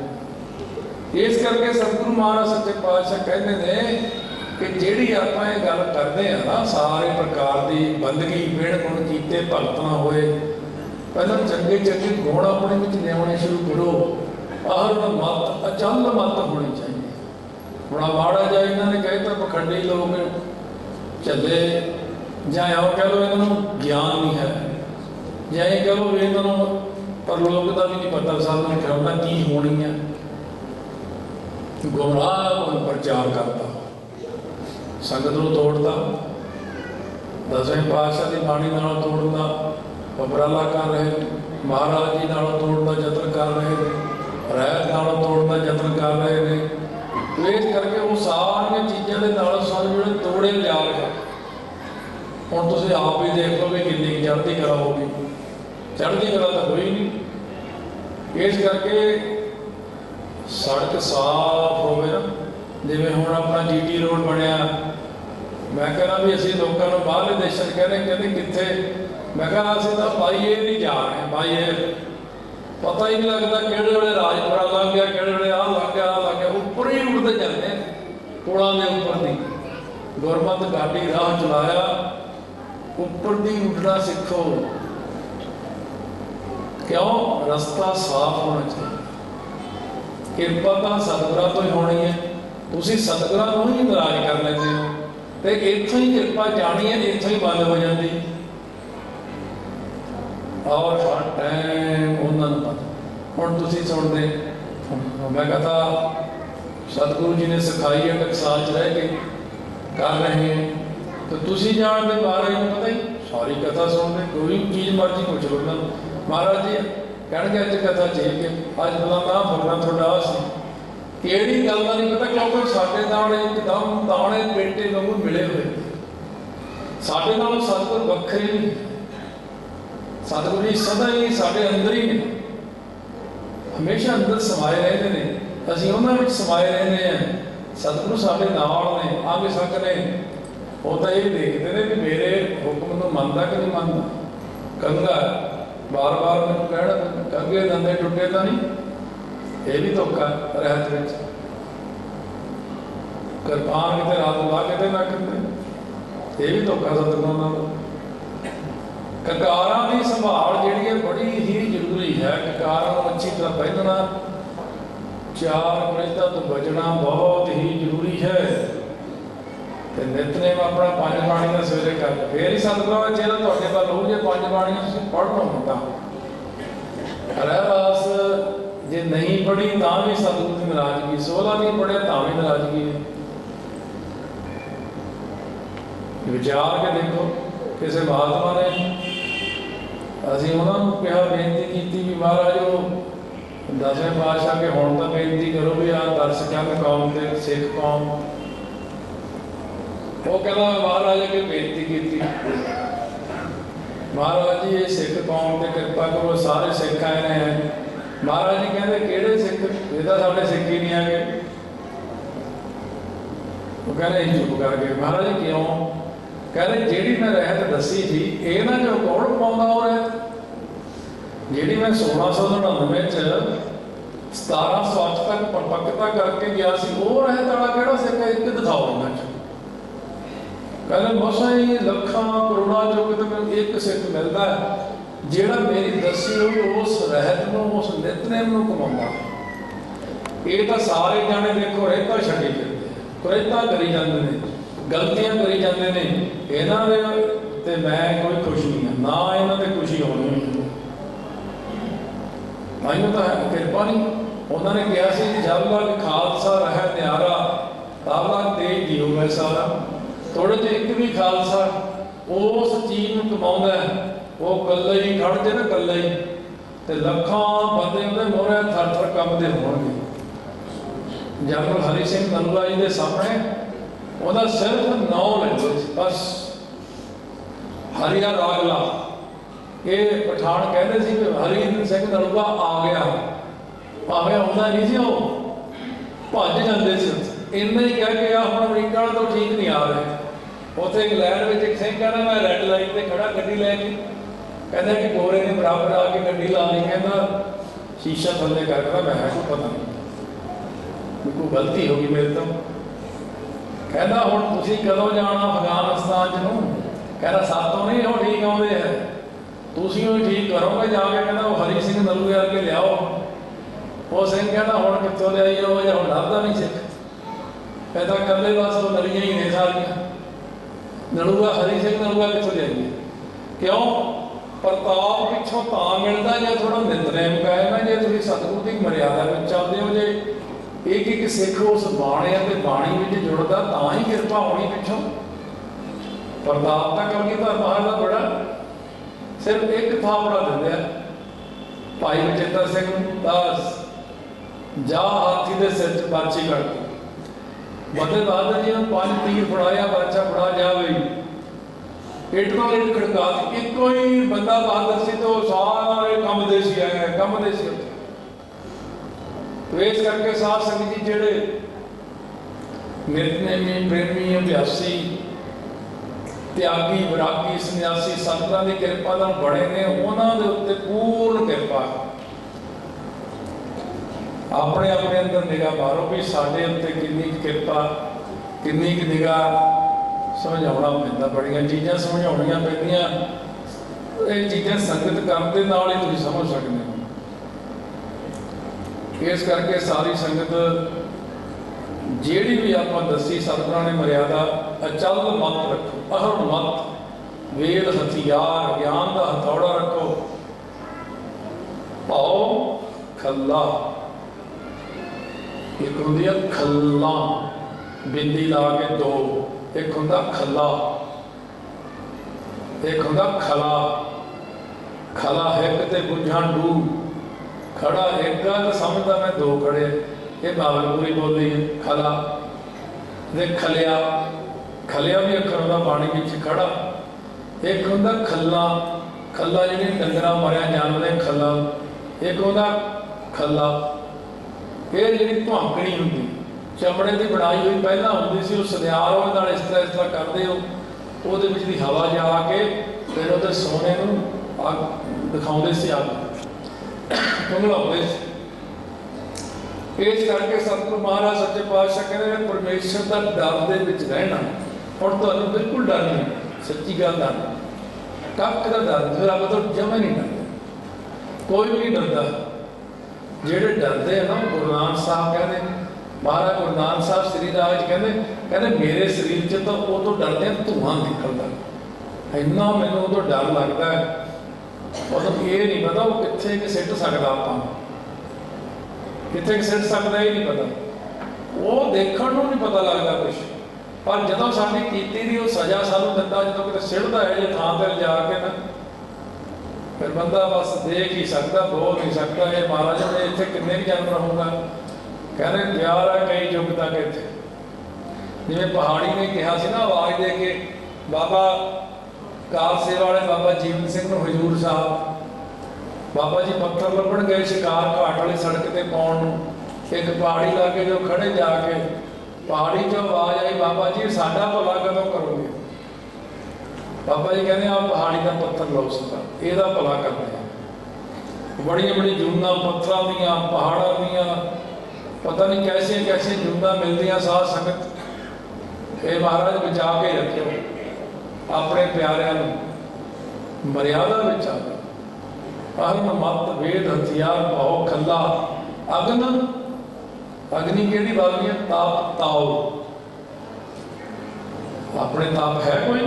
इस करके सतगुरु महाराज सच्चे पातशाह कहते हैं कि जिहड़ी आपां ये गल करते हैं ना, सारे प्रकार की बंदगी बिन गुण कीते भगत ना होए, पहले चंगे चंगे गुण अपने विच लियाउणे शुरू करो। आहर मत अचल मत होनी चाहिए। बड़ा माड़ा जा इन्होंने कहता पखंडी लोग चले, जां आओ कह लो इन्होंने ज्ञान नहीं है, जां ये कह लो इन्होंने परलोक का भी नहीं पता, सानू करना की होनी है। गुमराह प्रचार करता, संगत को तोड़ता, दसवें पातशाह की बाणी नाल तोड़ता, उपराला कर रहे, महाराज जी नाल तोड़ना यत्न कर रहे, रहत नाल तोड़ना यत्न कर रहे हैं। तो इस करके वो सारिया चीज़ों के नाल सारे जो तोड़े जा रहे। हुण तुसीं आप ही देख लो भी कितनी चढ़ती कला होगी, चढ़ती कला तो कोई नहीं। इस करके सड़क साफ होवे ना, जिवें हुण अपना GT रोड बनया, मैं कहना भी असीं लोगों को बाहरले देशों कहते कित्थे, मैं कहा असीं तां भाई ये नहीं जा रहे, भाई ये पता ही नहीं लगता किहड़े वेले राजपुरा लंघ गया, किहड़े वेले आ लंघ गया, आ लंघ गया, उपर ही उड़ते जाते पुलों के उपर दी। गुरमत गाड़ी राह चलाया, उपर दी उड़ना सीखो। क्यों? रस्ता साफ होना चाहिए। किरपा तो सतगुरां तो ही होनी है, तुसीं सतगुरां नूं ही नाराज कर लैंदे हो, तो इत्थों ही किरपा जानी है, इत्थों ही बंद हो जाती। और हर टाइम उन्होंने पता। हुण तुसीं सुणदे, मैं कहता सतगुरु जी ने सिखाई है टकसाल च रह के कर रहे हैं, तो तुसीं जानदे महाराज नूं पता ही, सारी कथा सुणदे, कोई चीज़ मर्जी पुछ लो उन्होंने, महाराज जी कहणगे अज कथा ठीक है, अज फलाना फलाना थोड़ा सी किहड़ी गल का नहीं पता, क्योंकि साडे नाल एकदम दाणे पेटे वांगू मिले हुए, साडे नाल सतगुर वखरे नहीं। सतगुरु जी सदा ही साडे अंदर ही ने, हमेशा अंदर समाए रहते हैं, असीं उन्हां विच समाए रहते हैं। सतगुरु साडे नाल ने, आगे सक ने, वो तो ये देखते हैं कि मेरे हुक्म नूं मनदा कि नहीं मनदा। कंगा बार बार मैनूं कहना कंगे दंदे टुटे तो नहीं, ये भी धोखा रहत विच। किरपान किते रात ला के ना करते, ये भी धोखा सतगुरां नाल। ककारां की संभाल जिहड़ी है बड़ी ही जरूरी है। ककारां नूं अच्छी तरह पहनना, चार कुरेता तो बचना बहुत ही जरूरी है। ਤੇ ਨਿਤਨੇਮ ਆਪਣਾ 5 ਬਾਣੀਆਂ ਸਵੇਰੇ ਕਰ, ਫੇਰ ਹੀ ਸਤਿਗੁਰੂ ਜਿਹੜਾ ਤੁਹਾਡੇ ਵੱਲ ਹੋਊ। ਜੇ 5 ਬਾਣੀਆਂ ਤੁਸੀਂ ਪੜ੍ਹ ਲਓ ਤਾਂ ਰਹਿਰਾਸ ਜੇ नहीं पढ़ी ਤਾਂ भी सतगुरु की नाराजगी, 16 नहीं पढ़े ਤਾਂ भी नाराजगी है। विचार के देखो, किसी महात्मा ने ਅਸੀਂ ਉਹਨਾਂ ਨੂੰ ਕਿਹਾ, ਬੇਨਤੀ ਕੀਤੀ ਵੀ ਮਹਾਰਾਜ ਉਹ 10ਵੇਂ ਪਾਤਸ਼ਾਹ ਕੇ ਹੁਣ ਤਾਂ ਬੇਨਤੀ ਕਰੋ ਵੀ ਆਹ ਦਰਸ਼ਕਾਂ ਦੀ ਕੌਮ ਤੇ ਸਿੱਖ ਕੌਮ। ਉਹ ਕਹਿੰਦਾ ਮਹਾਰਾਜ ਅੱਗੇ ਬੇਨਤੀ ਕੀਤੀ, ਮਹਾਰਾਜ ਜੀ ਇਹ ਸਿੱਖ ਕੌਮ ਤੇ ਕਿਰਪਾ ਕਰੋ, ਸਾਰੇ ਸਿੱਖ ਆਏ ਨੇ। ਮਹਾਰਾਜ ਜੀ ਕਹਿੰਦੇ ਕਿਹੜੇ ਸਿੱਖ, ਇਹ ਤਾਂ ਸਾਡੇ ਸਿੱਖ ਹੀ ਨਹੀਂ ਹੈਗੇ। ਉਹ ਕਹਿੰਦੇ ਅਸੀਂ ਚੁੱਪ ਕਰ ਗਏ। ਮਹਾਰਾਜ ਜੀ ਕਿਉਂ? ਕਹਿੰਦੇ ਜਿਹੜੀ ਮੈਂ ਰਹਿਤ ਦੱਸੀ ਸੀ ਇਹਨਾਂ ਚੋਂ ਕੌਣ ਪਾਉਂਦਾ ਉਹ ਰਹਿਤ, ਜਿਹੜੀ ਮੈਂ 1699 ਚ 1708 ਤੱਕ ਪਰਪੱਕਤਾ ਕਰਕੇ ਗਿਆ ਸੀ, ਉਹ ਰਹਿਤ ਵਾਲਾ ਕਿਹੜਾ ਸਿੱਖ ਹੈ? ਇੱਕ ਦਿਖਾਓ ਇਹਨਾਂ ਚ। ਕਹਿੰਦੇ ਮਸਾਂ ਹੀ ਲੱਖਾਂ ਕਰੋੜਾਂ ਚੋਂ ਕਿਤੇ ਮੈਨੂੰ ਇੱਕ ਸਿੱਖ ਮਿਲਦਾ ਹੈ ਜਿਹੜਾ ਮੇਰੀ ਦੱਸੀ ਹੋਈ ਉਸ ਰਹਿਤ ਨੂੰ, ਉਸ ਨਿਤਨੇਮ ਨੂੰ ਕਮਾਉਂਦਾ। ਇਹ ਤਾਂ ਸਾਰੇ ਜਾਣੇ ਦੇਖੋ ਰਹਿਤਾਂ ਛੱਡੀ ਫਿਰਦੇ, ਰਹਿਤਾਂ ਕਰੀ ਜਾਂਦੇ ਨੇ, ਗਲਤੀਆਂ ਕਰੀ ਜਾਂਦੇ ਨੇ। ਇਹਨਾਂ ਦੇ ਤੇ ਮੈਂ ਕੋਈ ਖੁਸ਼ ਨਹੀਂ ਹਾਂ, ਨਾ ਇਹਨਾਂ ਤੇ ਖੁਸ਼ੀ ਹੋਣੀ ਹੋਈ। ਮੈਨੂੰ ਤਾਂ ਕਿਰਪਾ ਨਹੀਂ। ਉਹਨਾਂ ਨੇ ਕਿਹਾ ਸੀ ਜਦ ਤੱਕ ਖਾਲਸਾ ਰਹਿ ਨਿਆਰਾ ਤਦ ਤੱਕ ਤੇਜ ਜੀਓ ਮੈਂ ਸਾਰਾ। ਥੋੜੇ ਜਿਹੇ ਇੱਕ ਵੀ ਖਾਲਸਾ ਉਸ ਚੀਜ਼ ਨੂੰ ਕਮਾਉਂਦਾ, ਉਹ ਇਕੱਲਾ ਹੀ ਖੜ ਜੇ ਨਾ, ਇਕੱਲਾ ਹੀ, ਤੇ ਲੱਖਾਂ ਬੰਦੇ ਉਹਦੇ ਮੋਹਰੇ ਥਰ ਥਰ ਕੰਬਦੇ ਹੋਣਗੇ। ਜਨਰਲ ਹਰੀ ਸਿੰਘ ਨਲੂਆ ਜੀ ਦੇ ਸਾਹਮਣੇ ਉਹਦਾ ਸਿਰਫ 9 ਲੈਂਗੁਏਜ ਬਸ, ਹਰੀਆ ਰਾਗਲਾ। ਇਹ ਪਠਾਨ ਕਹਿੰਦੇ ਸੀ ਕਿ ਹਰੀ ਸਿੰਘ ਨਲੂਆ ਆ ਗਿਆ, ਭਾਵੇਂ ਆਉਂਦਾ ਨਹੀਂ ਸੀ, ਉਹ ਭੱਜ ਜਾਂਦੇ ਸੀ। ਇੰਨਾ ਹੀ ਕਹਿ ਕੇ ਆ ਹੁਣ ਅਮਰੀਕਾ ਤੋਂ ਠੀਕ ਨਹੀਂ ਆ ਰਹੇ। ਉੱਥੇ ਇੰਗਲੈਂਡ ਵਿੱਚ ਇੱਕ ਸਿੰਘ ਕਹਿੰਦਾ ਮੈਂ ਰੈੱਡ ਲਾਈਨ ਤੇ ਖੜਾ ਗੱਡੀ ਲੈ ਕੇ, ਕਹਿੰਦਾ ਕਿ ਗੋਰੇ ਨੇ ਬਰਾਬਰ ਆ ਕੇ ਗੱਡੀ ਲਾ ਲਈ। ਕਹਿੰਦਾ ਸ਼ੀਸ਼ਾ ਥੱਲੇ ਕਰਦਾ, ਮੈਂ ਕਿਹਾ ਕੋਈ ਪਤਾ ਨਹੀਂ ਕੋਈ ਗਲਤੀ ਹੋ ਗਈ ਮੇਰੇ ਤੋਂ। ਕਹਿੰਦਾ ਹੁਣ ਤੁਸੀਂ ਕਦੋਂ ਜਾਣਾ ਅਫਗਾਨਿਸਤਾਨ 'ਚ ਨੂੰ? ਕਹਿੰਦਾ ਸਾਤੋਂ ਨਹੀਂ ਉਹ ਠੀਕ ਆਉਂਦੇ ਹੈ, ਤੁਸੀਂ ਉਹ ਠੀਕ ਕਰੋਗੇ ਜਾ ਕੇ। ਕਹਿੰਦਾ ਉਹ ਹਰੀ ਸਿੰਘ ਨਲੂਏ ਵਰਗੇ ਲਿਆਓ। ਉਹ ਸਿੰਘ ਕਹਿੰਦਾ ਹੁਣ ਕਿੱਥੋਂ ਲਿਆਈਏ, ਉਹ ਜਾਂ ਹੁਣ ਲੱਭਦਾ ਨਹੀਂ ਸਿੱਖ। ਕਹਿੰਦਾ ਇਕੱਲੇ ਬਸ ਉਹ ਨਲੀਆਂ ਹੀ ਨੇ ਸਾਰੀਆਂ, ਨਲੂਆ ਹਰੀ ਸਿੰਘ ਨਲੂਆ ਕਿੱਥੋਂ ਲਿਆਈਏ? ਕਿਉਂ? ਪ੍ਰਤਾਪ ਪਿੱਛੋਂ ਤਾਂ ਮਿਲਦਾ ਜੇ ਥੋੜਾ ਨਿਤਨੇਮ ਕਾਇਮ ਹੈ, ਜੇ ਤੁਸੀਂ ਸਤਿਗੁਰੂ ਦੀ ਮਰਿਆਦਾ ਵਿੱਚ ਚੱਲਦੇ ਹੋ, ਜੇ ਇੱਕ ਇੱਕ ਸਿੱਖ ਉਸ ਬਾਣੇ ਅਤੇ ਬਾਣੀ ਵਿੱਚ ਜੁੜਦਾ ਤਾਂ ਹੀ ਕਿਰਪਾ ਹੋਣੀ ਪਿੱਛੋਂ। ਪ੍ਰਤਾਪ ਤਾਂ ਕਲਗੀਧਰ ਮਹਾਰਾਜ ਦਾ ਬੜਾ ਸਿਰਫ ਇੱਕ ਥਾਪੜਾ ਦਿੰਦੇ ਆ ਭਾਈ ਬਚਿੱਤਰ ਸਿੰਘ ਨੂੰ, ਬਸ ਜਾ ਹਾਥੀ ਦੇ ਸਿਰ 'ਚ ਬਾਚੀ ਕੱਢ ਬੰਦੇ ਬਹਾਦਰ ਜੀ ਨੂੰ 5 ਤੀਰ ਫੜਾਇਆ, ਬਾਚਾ ਫੜਾ ਜਾਵੇ, ਇੱਟ ਨਾਲ ਇੱਟ ਖੜਕਾ ਦਿੱਤੀ। ਇੱਕੋ ਹੀ ਬੰਦਾ ਬਹਾਦਰ ਸੀ ਤੇ ਉਹ ਸਾਰੇ ਕੰਬਦੇ ਸੀ, ਆਏ ਕੰਬਦੇ ਸੀ ਉੱਥੇ। ਇਸ ਕਰਕੇ ਸਾਧ ਸੰਗਤ ਜੀ ਜਿਹੜੇ ਨਿਤਨੇਮੀ, ਪ੍ਰੇਮੀ, ਅਭਿਆਸੀ, ਤਿਆਗੀ, ਵਿਰਾਗੀ, ਸੰਨਿਆਸੀ ਸੰਤਾਂ ਦੀ ਕਿਰਪਾ ਨਾਲ ਬਣੇ ਨੇ, ਉਹਨਾਂ ਦੇ ਉੱਤੇ ਪੂਰਨ ਕਿਰਪਾ। ਆਪਣੇ ਆਪਣੇ ਅੰਦਰ ਨਿਗਾਹ ਮਾਰੋ ਵੀ ਸਾਡੇ ਉੱਤੇ ਕਿੰਨੀ ਕਿਰਪਾ, ਕਿੰਨੀ ਕੁ ਨਿਗਾਹ। ਸਮਝਾਉਣਾ ਪੈਂਦਾ, ਬੜੀਆਂ ਚੀਜ਼ਾਂ ਸਮਝਾਉਣੀਆਂ ਪੈਂਦੀਆਂ। ਇਹ ਚੀਜ਼ਾਂ ਸੰਗਤ ਕਰਨ ਦੇ ਨਾਲ ਹੀ ਤੁਸੀਂ ਸਮਝ ਸਕਦੇ ਹੋ। ਇਸ ਕਰਕੇ ਸਾਰੀ ਸੰਗਤ ਜਿਹੜੀ ਵੀ ਆਪਾਂ ਦੱਸੀ ਸਤਿਗੁਰਾਂ ਨੇ ਮਰਿਆਦਾ, ਅਚਲ ਮਤ ਰੱਖੋ, ਅਹਰ ਮਤ, ਵੇਦ ਹਥਿਆਰ, ਗਿਆਨ ਦਾ ਹਥੌੜਾ ਰੱਖੋ। ਭਾਉ ਖੱਲਾ, ਇੱਕ ਹੁੰਦੀ ਆ ਖੱਲਾ ਬਿੰਦੀ ਲਾ ਕੇ 2, ਇੱਕ ਹੁੰਦਾ ਖੱਲਾ, ਇੱਕ ਹੁੰਦਾ ਖਲਾ। ਖਲਾ ਇੱਕ ਤੇ ਬੁੱਝਾਂ ਡੂ, ਖੜਾ ਇੱਕ ਆ ਤਾਂ ਸਮਝਦਾ ਮੈਂ 2 ਖੜੇ। ਇਹ ਬਾਬਲਪੁਰੀ ਬੋਲੀ ਹੈ ਖਲਾ ਤੇ ਖਲਿਆ। ਖਲਿਆ ਵੀ ਅੱਖਰ ਹੁੰਦਾ ਬਾਣੀ ਵਿੱਚ ਖੜਾ। ਇੱਕ ਹੁੰਦਾ ਖੱਲਾ, ਖੱਲਾ ਜਿਹੜੀ ਡੰਗਰਾਂ ਮਾਰਿਆ ਜਾਨਵਰ ਖੱਲਾ। ਇੱਕ ਹੁੰਦਾ ਖੱਲਾ, ਇਹ ਜਿਹੜੀ ਧਾਂਕਣੀ ਹੁੰਦੀ ਚਮੜੇ ਦੀ ਬਣਾਈ ਹੋਈ ਪਹਿਲਾਂ ਹੁੰਦੀ ਸੀ, ਉਹ ਸੁਨਿਆਰ ਉਹਦੇ ਨਾਲ ਇਸ ਤਰ੍ਹਾਂ ਕਰਦੇ ਹੋ, ਉਹਦੇ ਵਿੱਚ ਦੀ ਹਵਾ ਜਾ ਕੇ ਫਿਰ ਉਹਦੇ ਸੋਨੇ ਨੂੰ ਦਿਖਾਉਂਦੇ ਸੀ, ਅੱਗ ਘੁੰਗਲਾਉਂਦੇ ਸੀ। ਇਸ ਕਰਕੇ ਸਤਿਗੁਰੂ ਮਹਾਰਾਜ ਸੱਚੇ ਪਾਤਸ਼ਾਹ ਕਹਿੰਦੇ ਪਰਮੇਸ਼ਰ ਦਾ ਡਰ ਦੇ ਵਿੱਚ ਰਹਿਣਾ। ਹੁਣ ਤੁਹਾਨੂੰ ਬਿਲਕੁਲ ਡਰ ਨਹੀਂ, ਸੱਚੀ ਗੱਲ ਦਾ ਕੱਖ ਦਾ ਡਰ ਨਹੀਂ, ਰੱਬ ਤੋਂ ਜਮਾ ਨਹੀਂ ਡਰਦਾ, ਕੋਈ ਵੀ ਨਹੀਂ ਡਰਦਾ। ਜਿਹੜੇ ਡਰਦੇ ਆ ਨਾ, ਗੁਰੂ ਨਾਨਕ ਸਾਹਿਬ ਕਹਿੰਦੇ महाराज गुरु नानक साहब श्री राज कहते कहते मेरे शरीर च तो वो तो डरते धुआं निकलता, इन्ना मैनू उदों डर लगता है, उदों ये नहीं पता वो कित्थे कि सिट सकदा, आपां कित्थे कि सिट सकदा, ये नहीं पता, वो देखण नूं नहीं पता लगता कुछ। पर जदों साडी कीती दी वो सज़ा सानूं दिंदा, जदों किते सिटदा है जे थां ते जाके ना, फिर बंदा बस देख ही सकता, बोल नहीं सकता। ये महाराज ने इत्थे किन्ने भी जन्म रहूँगा, कहते प्यार है कई युग तक इत्थे। जिवें पहाड़ी ने कहा सी ना आवाज़ दे के, बाबा काल सेवा वाले बाबा जीवन सिंह नूं हजूर साहब, बाबा जी पत्थर लभण गए शिकार घाट वाली सड़क ते पाउण नूं, एक पहाड़ी ला के जो खड़े जाके पहाड़ी चो आवाज़ आई, बाबा जी साडा भला कदों करोगे? बाबा जी कहते आप पहाड़ी का पत्थर लो सका, ਇਹਦਾ भला करते हैं। बड़िया बड़ी जूना पत्थर दियाँ पहाड़ों दियाँ पता नहीं कैसे कैसे जूना मिलदियाँ साध संगत, ये महाराज बचा के रखियो अपने प्यारिਆਂ ਨੂੰ, मर्यादा ਵਿੱਚ आ अहन मत वेद हथियार भाओ खला अग्न, अग्नि केड़ी बालनी है, ताप ताओ, अपने ताप है कोई?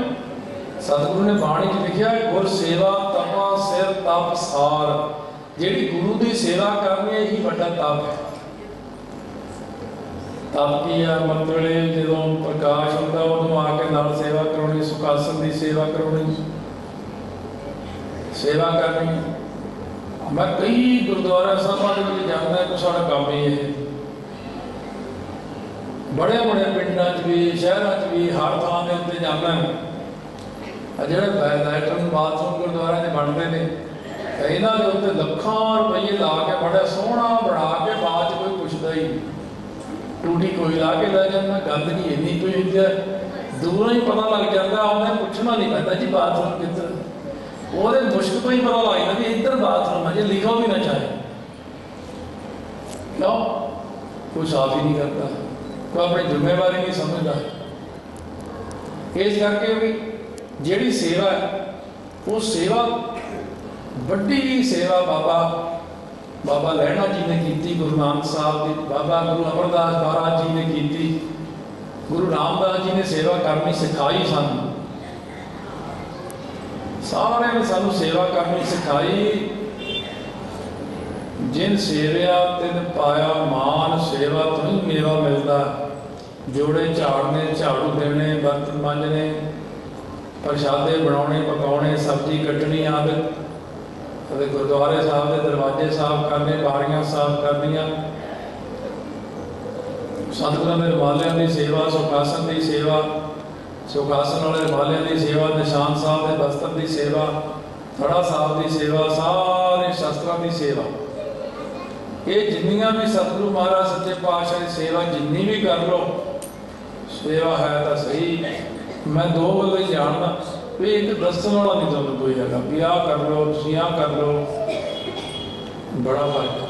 सतगुरु ने बाणी च लिखा है गुर सेवा तपा सिर तप सार, जिहड़ी गुरु की सेवा करनी है यही बड़ा तप है। तप की है अमृत वेले जो प्रकाश होता उदों आके नाल सेवा करानी, सुखासन की सेवा करानी, सेवा करनी। मैं कई गुरुद्वारा साहबां दे जाना, कुछ साडा काम ही है, बड़े बड़े पिंडां च भी शहरां च भी हर थां दे उत्ते जाना। जिहड़े लैटरिन बाथरूम गुरुद्वारे दे बनते हैं, इन्हां दे उत्ते लखां रुपये ला के बड़ा सोहना बना के बाद कोई पुछदा ही नहीं, टूटी कोई ला के लै जांदा, गंदगी इन्नी कोई है दूरों ही पता लग जाता, उन्हें पूछना नहीं पैंदा जी बाथरूम किधर, वो मुश्क तो ही पता लग जाता भी इधर बाथरूम है, जो लिखा भी ना चाहे क्यों, कोई साफ ही नहीं करता, कोई अपनी जिम्मेवारी नहीं समझता। इस करके भी जिहड़ी सेवा है वो सेवा बड़ी सेवा बाबा लहणा जी ने की, गुरु नानक साहब की, बाबा गुरु अमरदास महाराज जी ने की, गुरु रामदास जी ने सेवा करनी सिखाई, सानू सारे ने सानू सेवा करनी सिखाई। जिन सेविया तिन पाया मान, सेवा तो ही मेवा मिलता, जोड़े झाड़ने झाड़ू देने, बर्तन मांजने, प्रशादे बनाने पकाने, सब्जी कटनी आदि, गुरुद्वारे साहब के दरवाजे साफ करने, बारियां साफ करनियां, सतगुरां दे रमालियां की सेवा, सुखासन की सेवा, सुखासन वाले रमालियां की सेवा, निशान साहब के बस्तर की सेवा, थड़ा साहब की सेवा, सारे शस्त्रों की सेवा, ये जिन्नियां भी सतगुरु महाराज सच्चे पातशाह की सेवा जिन्नी भी कर लो, सेवा है तो सही। मैं दो गल्लां ही जानदा भी एक दस्सण वाला नहीं तुहानूं कोई हैगा भी आ कर लो, तुसीं आ कर लो, बड़ा फर्क है।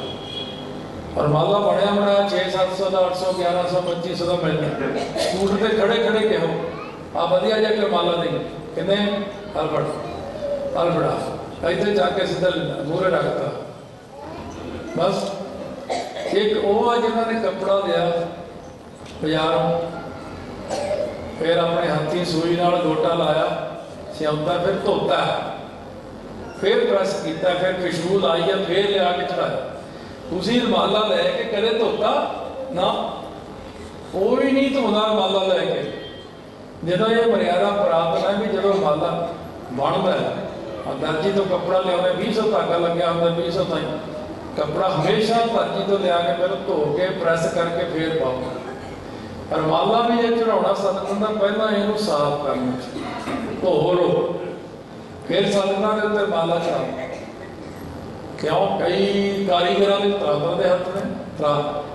और माला बढ़िया बड़ा 600-700 का 800 1100 2500 का मिलता, स्कूटर पर खड़े खड़े कहो आ वधिया जिहा माला नहीं कहते हल बड़ा इतने जाके सीधा मूहरे रखता। बस एक वो है जिन्होंने कपड़ा लिया बाजारों, फिर अपने हथी सूई नाल गोटा लाया, सियाउंदा, फिर धोता, फिर प्रेस किया, फिर खुशबू लाई है, फिर लिया के चढ़ाया। उसी रमाला लैके कदे धोता ना, वो भी नहीं धोना रमाला लैके। जो ये मर्यादा प्राप्त है भी जो रमाला बनता है, दर्जी तो कपड़ा लिया 200 धागा लग्या होंगे, 200 ताई कपड़ा हमेशा दर्जी तो लिया के पहले धो के प्रेस करके फिर पाओ। रमाला भी जो चढ़ाना सतगुरां दा पहला इनू साफ करना, धो लो, फिर सतगुरां दे उत्ते माला चढ़ाओ। क्यों कई कारीगरां दे तरह के हथ ने,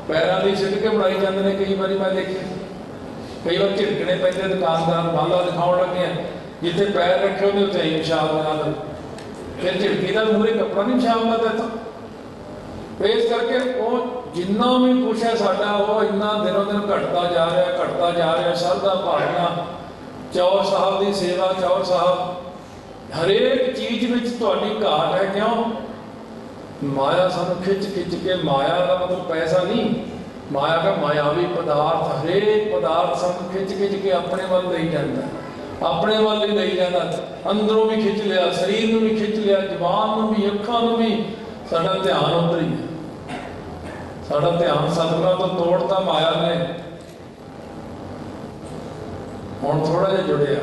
पैरों की सिट के बनाई जाते हैं, कई बार मैं देखे, कई बार झिड़कने पैंदे, दुकानदार माला दिखाउण लगे जिथे पैर रखे होंगे उत्थे ही पिशाब लगा दो, फिर झिड़की का मूहरे कपड़ा नहीं पिशाब लगता। तो इस करके वो जिन्ना भी कुछ है साडा वो इन्ना दिनों दिन घटता जा रहा, श्रद्धा भावना, चौर साहब की सेवा, चौर साहब हरेक चीज़ में तुहाडी घाट है। क्यों माया सानू खिच खिच के, माया का मतलब पैसा नहीं, माया का मायावी पदार्थ, हरेक पदार्थ सब खिंच खिंच के अपने वाल ले जाता, अपने वाल ही ले जाता, अंदरों भी खिंच लिया, शरीर में भी खिंच लिया, जबान में भी, अखां में भी। साडा ध्यान उधर ही है, साडा ध्यान सतगुरां तो तोड़ता माया ने, हुण थोड़ा जिहा जुड़िया,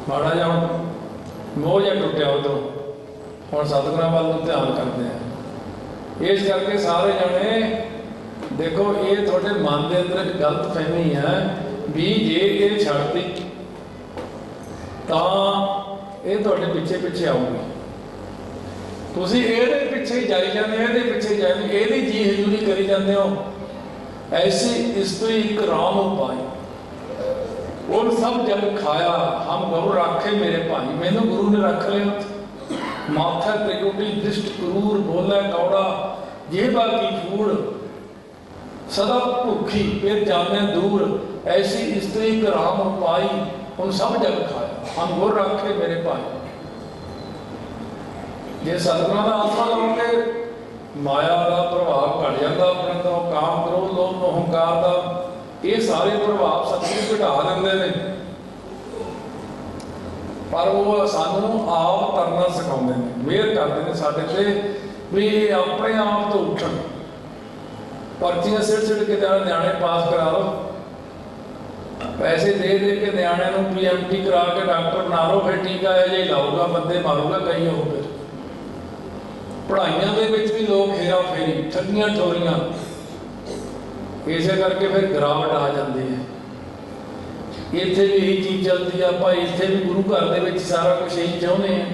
माड़ा जिहा मोह जिहा टुटिया उधरों, हुण सतगुरां वाल नूं ध्यान करते हैं। इस करके सारे जने देखो, ये थोड़े मन के अंदर एक गलत फहमी है भी जे ये छड्डती तां ये तुहाडे पिछे पिछे आऊगी, तुसीं इहदे पिछे ही जाई जांदे हो, इहदे पिछे जाई इहदी जी हजूरी करी जांदे हो। ऐसी स्त्री एक राम पाई, और सब जग खाया, हम गुरु राखे मेरे भाई, मैनू गुरु ने रख लिया। माथा त्रिकुटी दृष्ट क्रूर, बोले कौड़ा, जेबा की फूड़, सदा भुखी फिर जाने दूर, ऐसी स्त्री राम पाई, उन सब जग खाया, हम गुर रखे मेरे भाई। जे सतगुरां दा आसरा लवांगे, माया का प्रभाव घट जाता अपने तो, काम क्रोध लोभ मोह हंकार का ये सारे प्रभाव सतगुरु घटा देंदे ने, पर वो सानू आप तरना सिखाउंदे ने, मेहर करते हैं साडे ते भी अपने आप तो उठन। पर्चियां सिर के न्याणे पास करा लो, पैसे दे दे के न्याणे नूं PMT करा के डॉक्टर बना लो, फिर टीका है जी लाऊगा, बंदे मारूगा, कई हो फिर पढ़ाइयां दे विच भी लोग हेरा फेरी, ठगियां ठोरियां, इस करके फिर गिरावट आ जाती है। इत्थे भी यही चीज़ चलती है, आप इत्थे भी गुरु घर दे विच सारा कुछ यही चाहुंदे हैं,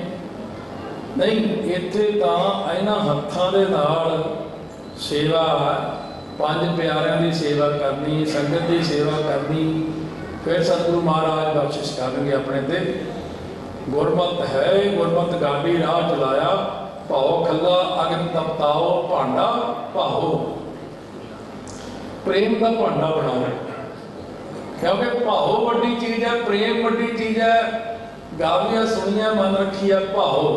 नहीं इत्थे तां इन्हां हत्थां दे नाल सेवा, पंज प्यारिਆਂ की सेवा करनी, संगत की सेवा करनी, फिर सतगुरु महाराज बख्शिश करेंगे अपने ते। गुरमत है गुरमत गाड़ी राह चलाया, भाओ खला अग्न तपताओ, भांडा भाओ, प्रेम का भांडा बनाओ, क्योंकि भाओ वड्डी चीज़ है, प्रेम वड्डी चीज़ है। गालियां सुनिया मन रखी है, भाओ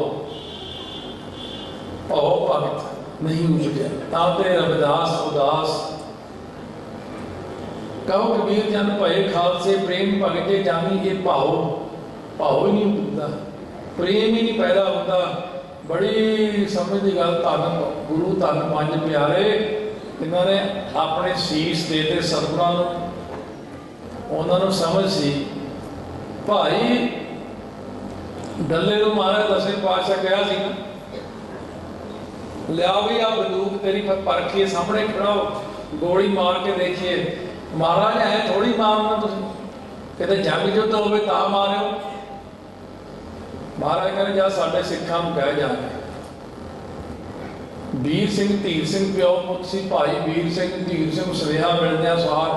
भाओ भगत नहीं उपजे, ताते रविदास उदास, कहो कबीर जन भय खालसे, प्रेम भगते जानी, ये भाव भाव ही नहीं उपजता, प्रेम ही नहीं पैदा होता। बड़ी समझ की गल, धन गुरु धन पंज प्यारे, इन्होंने अपने शीश देते सतगुरां नूं, उन्होंने समझ सी भाई डल्ले नूं महाराज दसवें पातशाह कहा सी ना, लिया भी आ बंदूक तेरी परखिए, सामने खड़ा हो, गोली मार के देखिए। महाराज है थोड़ी मारना, तुम कहते जंग युद्ध होवे तां मारियो। महाराज कहते जा साडे सिखां नूं कह जाके, वीर सिंह धीर सिंह प्यो पुत सी, भाई वीर सिंह धीर सिंह सुनेहा मिलदियां सार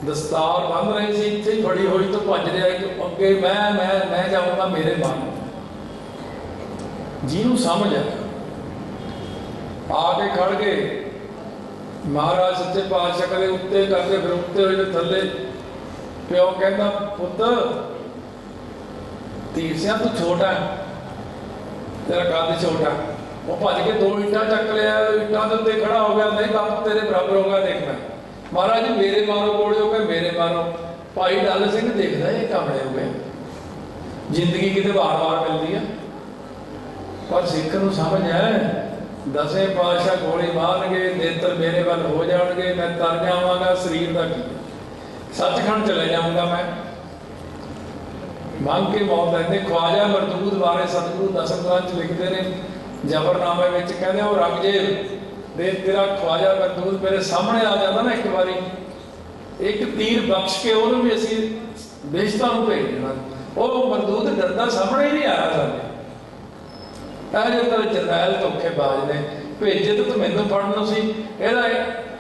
दस्तार बंध रही सी, इत्थे ही फड़ी होई तो भज रहा कि अगे मैं जाऊंगा मेरे मन, जिन्हों समझ है आके खड़ गए। महाराज सच्चे पातशाह कदे उत्ते करते, फिर उत्ते होए थले। प्यो कहता पुत्र धीर सिंह तू छोटा है, तेरा कद छोटा, वो भज के दो ईटा चक लिया, ईटा के उत्ते खड़ा हो गया, नहीं बाप तेरे बराबर होगा देखना। महाराज जी मेरे मारो गोले हो गए, मेरे मारो। भाई डल सिंह देखता ये कामड़े हो गए, जिंदगी कितने बार बार मिलती है, पर सिख नूं समझ है दसवें पातशाह गोली मारनगे, नेत्र मेरे वाल हो जाएंगे, मैं तर जावांगा, शरीर का की सचखंड चले जाऊंगा मैं, मंग के मौत लेंदे। ख्वाजा मरदूद बारे सतगुरु दसम ग्रंथ लिखते हैं, जबरनामे में कहते वो रंगजेब दे तेरा ख्वाजा मरदूद मेरे सामने आ जाता ना एक बारी, एक तीर बख्श के उन्होंने भी असी बेशता भेज देना, वो मरदूद डरदा सामने ही नहीं आया साडे। जो तेरे जरनैल धोखेबाज ने भेजे तो मैनू फड़ना सी,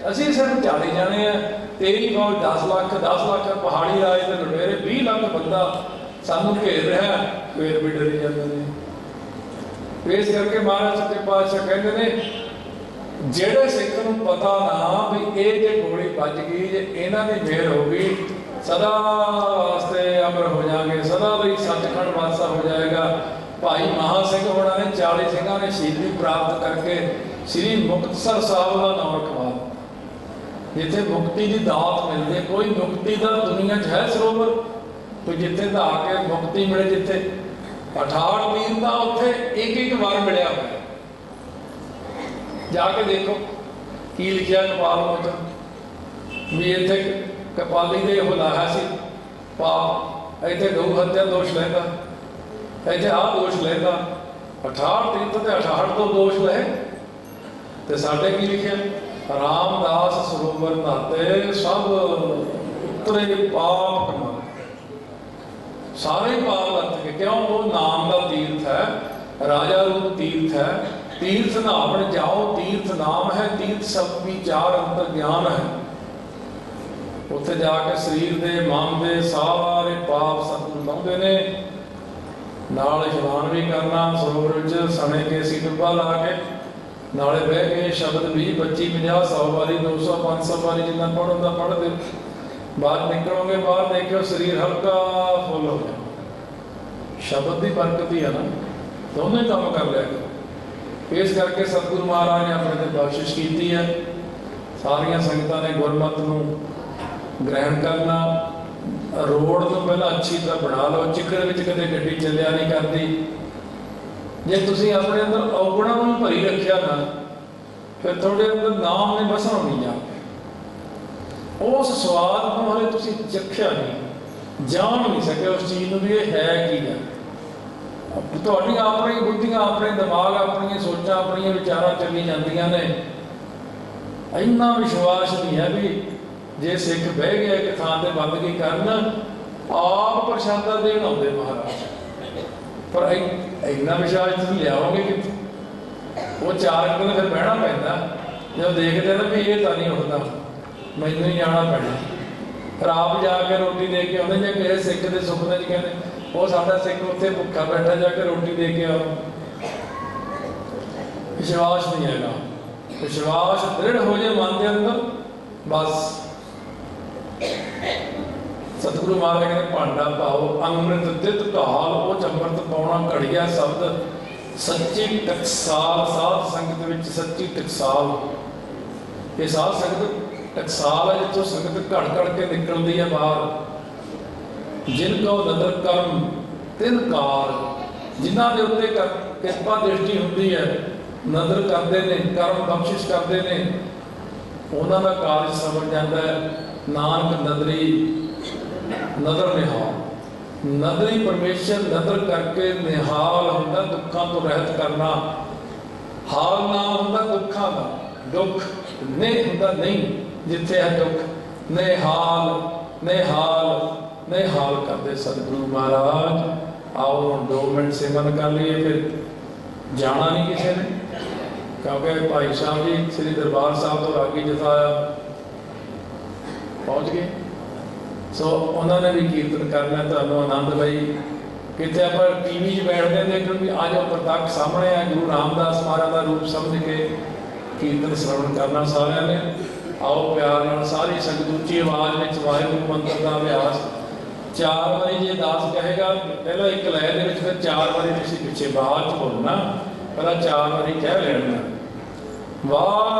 असी सिर्फ 40 जाने हैं, तेरी फौज 10 लाख पहाड़ी राज के लुटेरे 20 लाख बंदा सानू घेर रहा, फिर भी डरी जाते हैं। इस करके महाराज सच्चे पातशाह कहते हैं जेड़े सिख नूं पता ना भी ये जे गोली बज गई, जे इन्हां दी मेहर हो गई, सदा वास्ते अमर हो जाएंगे, सदा भी सचखंड वासा हो जाएगा। भाई महा सिंह होना ने 40 सिंघां ने शहीदी प्राप्त करके श्री मुक्तसर साहब का नाम रखवा, जिथे मुक्ति की दात मिलती है। कोई मुक्ति का दुनिया च है सरोवर कोई जिथे तो आके मुक्ति मिले, जिथे 68 तीर्थ का उत्थे एक एक वार मिलया हुआ है। जाके देखो की लिखिया कपाल मोचन भी इतने कपाली दे लाया सी पाप, इतने गौ हत्या दोष लेता, इतने आ दोष लेता। 68 तीर्थ ते 68 तो दोष ले ते साडे की लिखिया रामदास सरोवर नहाते सब उतरे पाप कमा, सारे पाप लथ के। क्यों? वो नाम का तीर्थ है, राजा रूप तीर्थ है। तीर्थ नहावन जाओ, तीर्थ नाम है, तीर्थ सब विचार अंतर ज्ञान है। उत्थे जाके शरीर के मन के सारे पाप सतगुरु लाउंदे ने। नाल इशनान भी करना सरोवर विच सने के सी डुब्बा ला के, नाले बह के शब्द 20 25 50 100 बारी 200 500 बारी जिन्ना पढ़ो दा पढ़ दे। बाहर निकलोगे, बाहर देखो शरीर हल्का फुल हो गया। शब्द की बरकत ही है ना, दोनों ही काम कर लिया करो। इस करके सतगुरु महाराज ने अपने ते बख्शिश की है। सारिया संगतां ने गुरमत नूं ग्रहण करना। रोड तो पहला अच्छी तरह बना लो, चिकड़ विच कदे गड्डी चलिया नहीं करती। जे तुसीं अपने अंदर औगुणा नूं भरी रखिया ना, फिर थोड़े अंदर नाम ने बसना नहीं जा। उस स्वाद को हले तुसीं चखिया नहीं, जान नहीं सके उस चीज़ नूं भी ये है की है। तुहाडी अपनी बुद्धियां, अपने दिमाग, अपन सोचां, अपन विचारां चली जांदियां ने। इन्ना विश्वास नहीं है भी जे सिख बह गया एक थां ते बंदगी करन, आप प्रशादा देण आउंदे महाराज। पर इन्ना विश्वास तुसीं लियाओगे कि वो 4 दिन फिर बहना पैंदा। जब देखते ना भी ये तो नहीं उठता, मैनूं ही जाना पैना। फिर आप जाके रोटी दे के आउंदे। जे किसी सिख के सुपने च कहते वो साडा सिख उत्थे भुखा बैठा, जाके रोटी दे के आओ। विश्वास नहीं हैगा। विश्वास दृढ़ हो जाए मन के अंदर, बस सतगुरु महाराज कहते भांडा पाओ अमृत तित ढाल, वो अमृत पाउणा घड़िया शब्द सच्ची टकसाल। साध संगत विच सच्ची टकसाल। ये साध संगत टकसाल है जितों संगत घड़ घड़ के निकलती है बाहर। जिनको नदर कर्म तिन कार, जिन्हों के उत्ते कृपा दृष्टि होती है, नदर करते हैं, कर्म बख्शिश करते हैं, उन्हों का कार्य समझ जाता है। नानक नदरी नदर निहाल, नदरी परमेश्वर नदर करके निहाल होंदा, दुखों तो रहत करना। हाल नाम होंदा दुखों का, दुख ने होंदा नहीं जिथे है दुख। निहाल निहाल निहाल करते सतगुरु महाराज। आओ 2 मिनट सिमरन कर लिए, फिर जाना नहीं किसी ने, क्योंकि भाई साहब जी श्री दरबार साहब तो रागी जथाया पहुँच गए। सो उन्होंने भी कीर्तन करना। तो आनंद भाई कितने आप टीवी बैठते देखो भी आज प्रत्यक्ष सामने है। गुरु रामदास महाराज का रूप समझ के कीर्तन श्रवण करना सारिਆਂ ने। आओ प्यार नाल सारी संगत उच्ची आवाज़ में वाहिगुरू मंत्र का अभ्यास 4 बारी जे दास कहेगा, पहला एक लय दे विच, फिर 4 बारी तुसीं पिछे बाद च बोलना। पहला 4 बारी कह लेना वाहे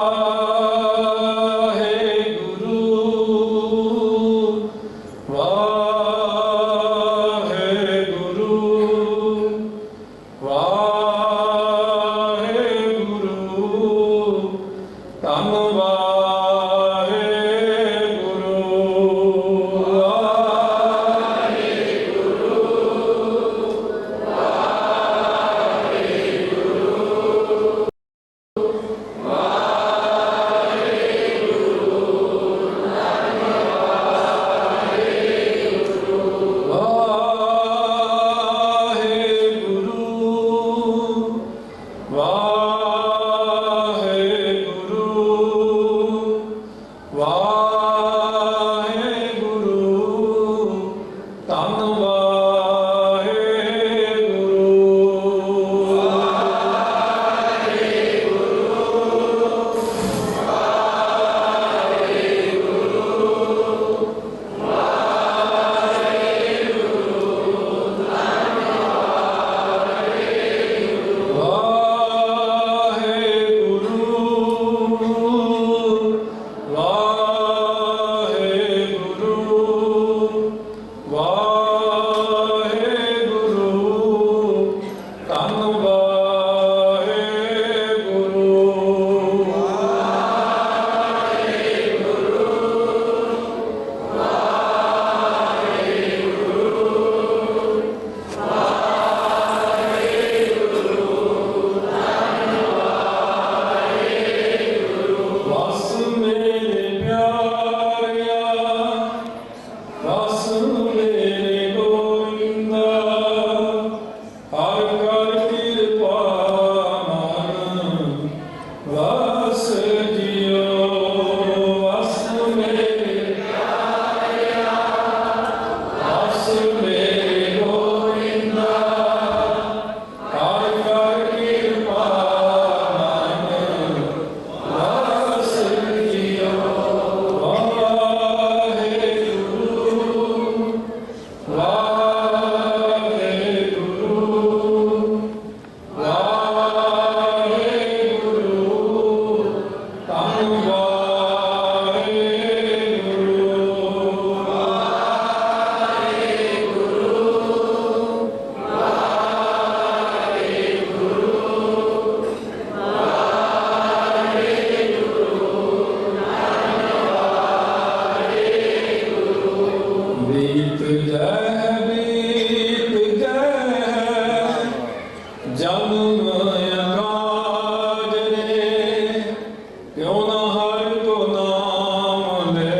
हर को नाम ले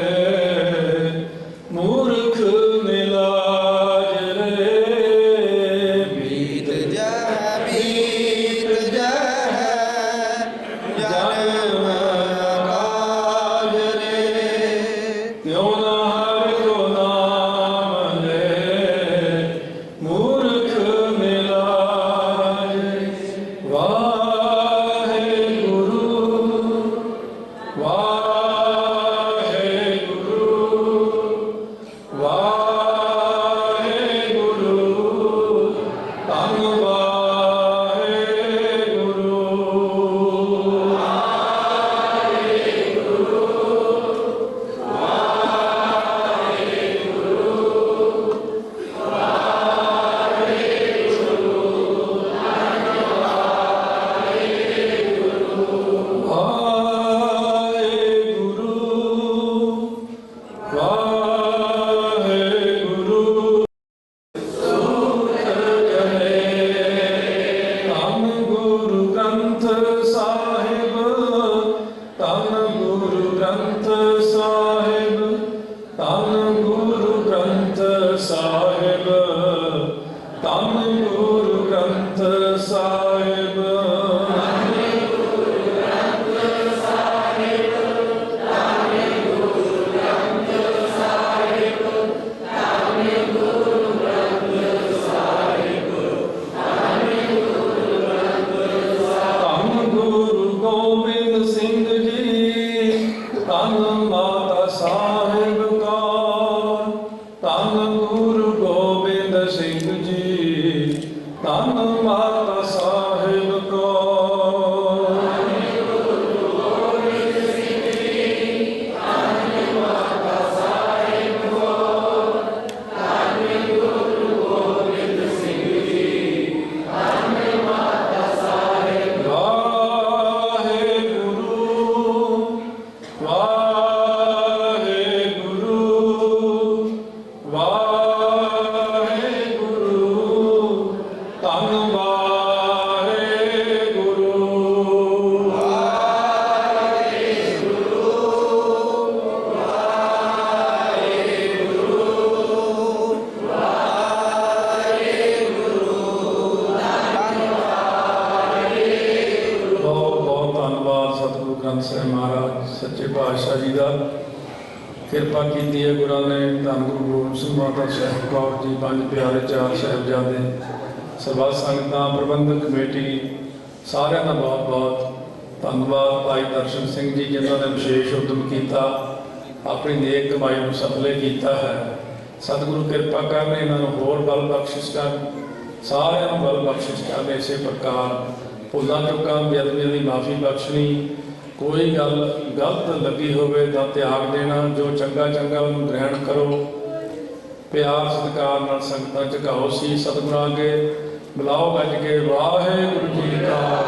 मूर्ख निलाज रे बीत जन्म काज रे क्यों न हर को नाम ले मूर्ख निलाज वाहेगुरु वाहेगुरु वाहेगुरु धन वाहेगुरु वाहेगुरु ਧੰਨ ਗੁਰੂ ਗ੍ਰੰਥ ਸਾਹਿਬ ਧੰਨ ਗੁਰੂ ਗ੍ਰੰਥ ਸਾਹਿਬ ਧੰਨ ਗੁਰੂ ਗ੍ਰੰਥ ਸਾਹਿਬ ਧੰਨ ਗੁਰੂ ਗ੍ਰੰਥ ਸਾਹਿਬ ਧੰਨ ਗੁਰੂ ਗੋਬਿੰਦ ਸਿੰਘ ਜੀ ਧੰਨ ਮਾਤਾ ਸਾਹਿਬ ਕੌਰ ਧੰਨ ਗੁਰੂ ਗੋਬਿੰਦ ਸਿੰਘ ਜੀ ਧੰਨ ਮਾਤਾ ਸਾਹਿਬ ਕੌਰ ਵਾਹਿਗੁਰੂ ਵਾਹਿਗੁਰੂ ਵਾਹਿਗੁਰੂ ਧੰਨ ਵਾਹਿਗੁਰੂ ਬਹੁਤ ਬਹੁਤ ਧੰਨਵਾਦ ਸਤਿਗੁਰੂ ਗ੍ਰੰਥ ਸਾਹਿਬ ਮਹਾਰਾਜ ਸੱਚੇ ਪਾਤਸ਼ਾਹ ਜੀ ਦਾ ਕਿਰਪਾ ਕੀਤੀ ਹੈ ਗੁਰਾਂ ਨੇ ਧੰਨ ਗੁਰੂ ਗੋਬਿੰਦ ਸਿੰਘ ਮਾਤਾ ਸਾਹਿਬ ਕੌਰ ਜੀ ਪੰਜ ਪਿਆਰੇ ਚਾਰ ਸਾਹਿਬਜ਼ਾਦੇ ਸਰਬੱਤ ਸੰਗਤਾਂ ਪ੍ਰਬੰਧਕ ਕਮੇਟੀ ਸਾਰਿਆਂ ਦਾ ਬਹੁਤ ਬਹੁਤ ਧੰਨਵਾਦ। ਭਾਈ ਦਰਸ਼ਨ ਸਿੰਘ ਜੀ ਜਿਨ੍ਹਾਂ ਨੇ ਵਿਸ਼ੇਸ਼ ਉਦਮ ਕੀਤਾ ਆਪਣੀ ਨੇਕ ਕਮਾਈ ਨੂੰ ਸਫਲੇ ਕੀਤਾ ਹੈ। ਸਤਿਗੁਰੂ ਕਿਰਪਾ ਕਰਨ ਇਹਨਾਂ ਨੂੰ ਹੋਰ ਬਲ ਬਖਸ਼ਿਸ਼ ਕਰਨ ਸਾਰਿਆਂ ਨੂੰ ਬਲ ਬਖਸ਼ਿਸ਼ ਕਰਨ ਇਸੇ ਪ੍ਰਕਾਰ ਭੁੱਲਾਂ ਚੁੱਕਾਂ ਬੇਅਦਬੀਆਂ ਦੀ ਮਾਫੀ ਬਖਸ਼ਣੀ ਕੋਈ ਗੱਲ ਗਲਤ ਲੱਗੀ ਹੋਵੇ ਤਾਂ ਤਿਆਗ ਦੇਣਾ ਜੋ ਚੰਗਾ ਚੰਗਾ ਉਹਨੂੰ ਗ੍ਰਹਿਣ ਕਰੋ ਪਿਆਰ ਸਤਿਕਾਰ ਨਾਲ ਸੰਗਤਾਂ ਝੁਕਾਓ ਸੀ ਸਤਿਗੁਰਾਂ ਅੱਗੇ ਬੁਲਾਓ ਗੱਜ ਕੇ ਵਾਹਿਗੁਰੂ ਜੀ ਕਾ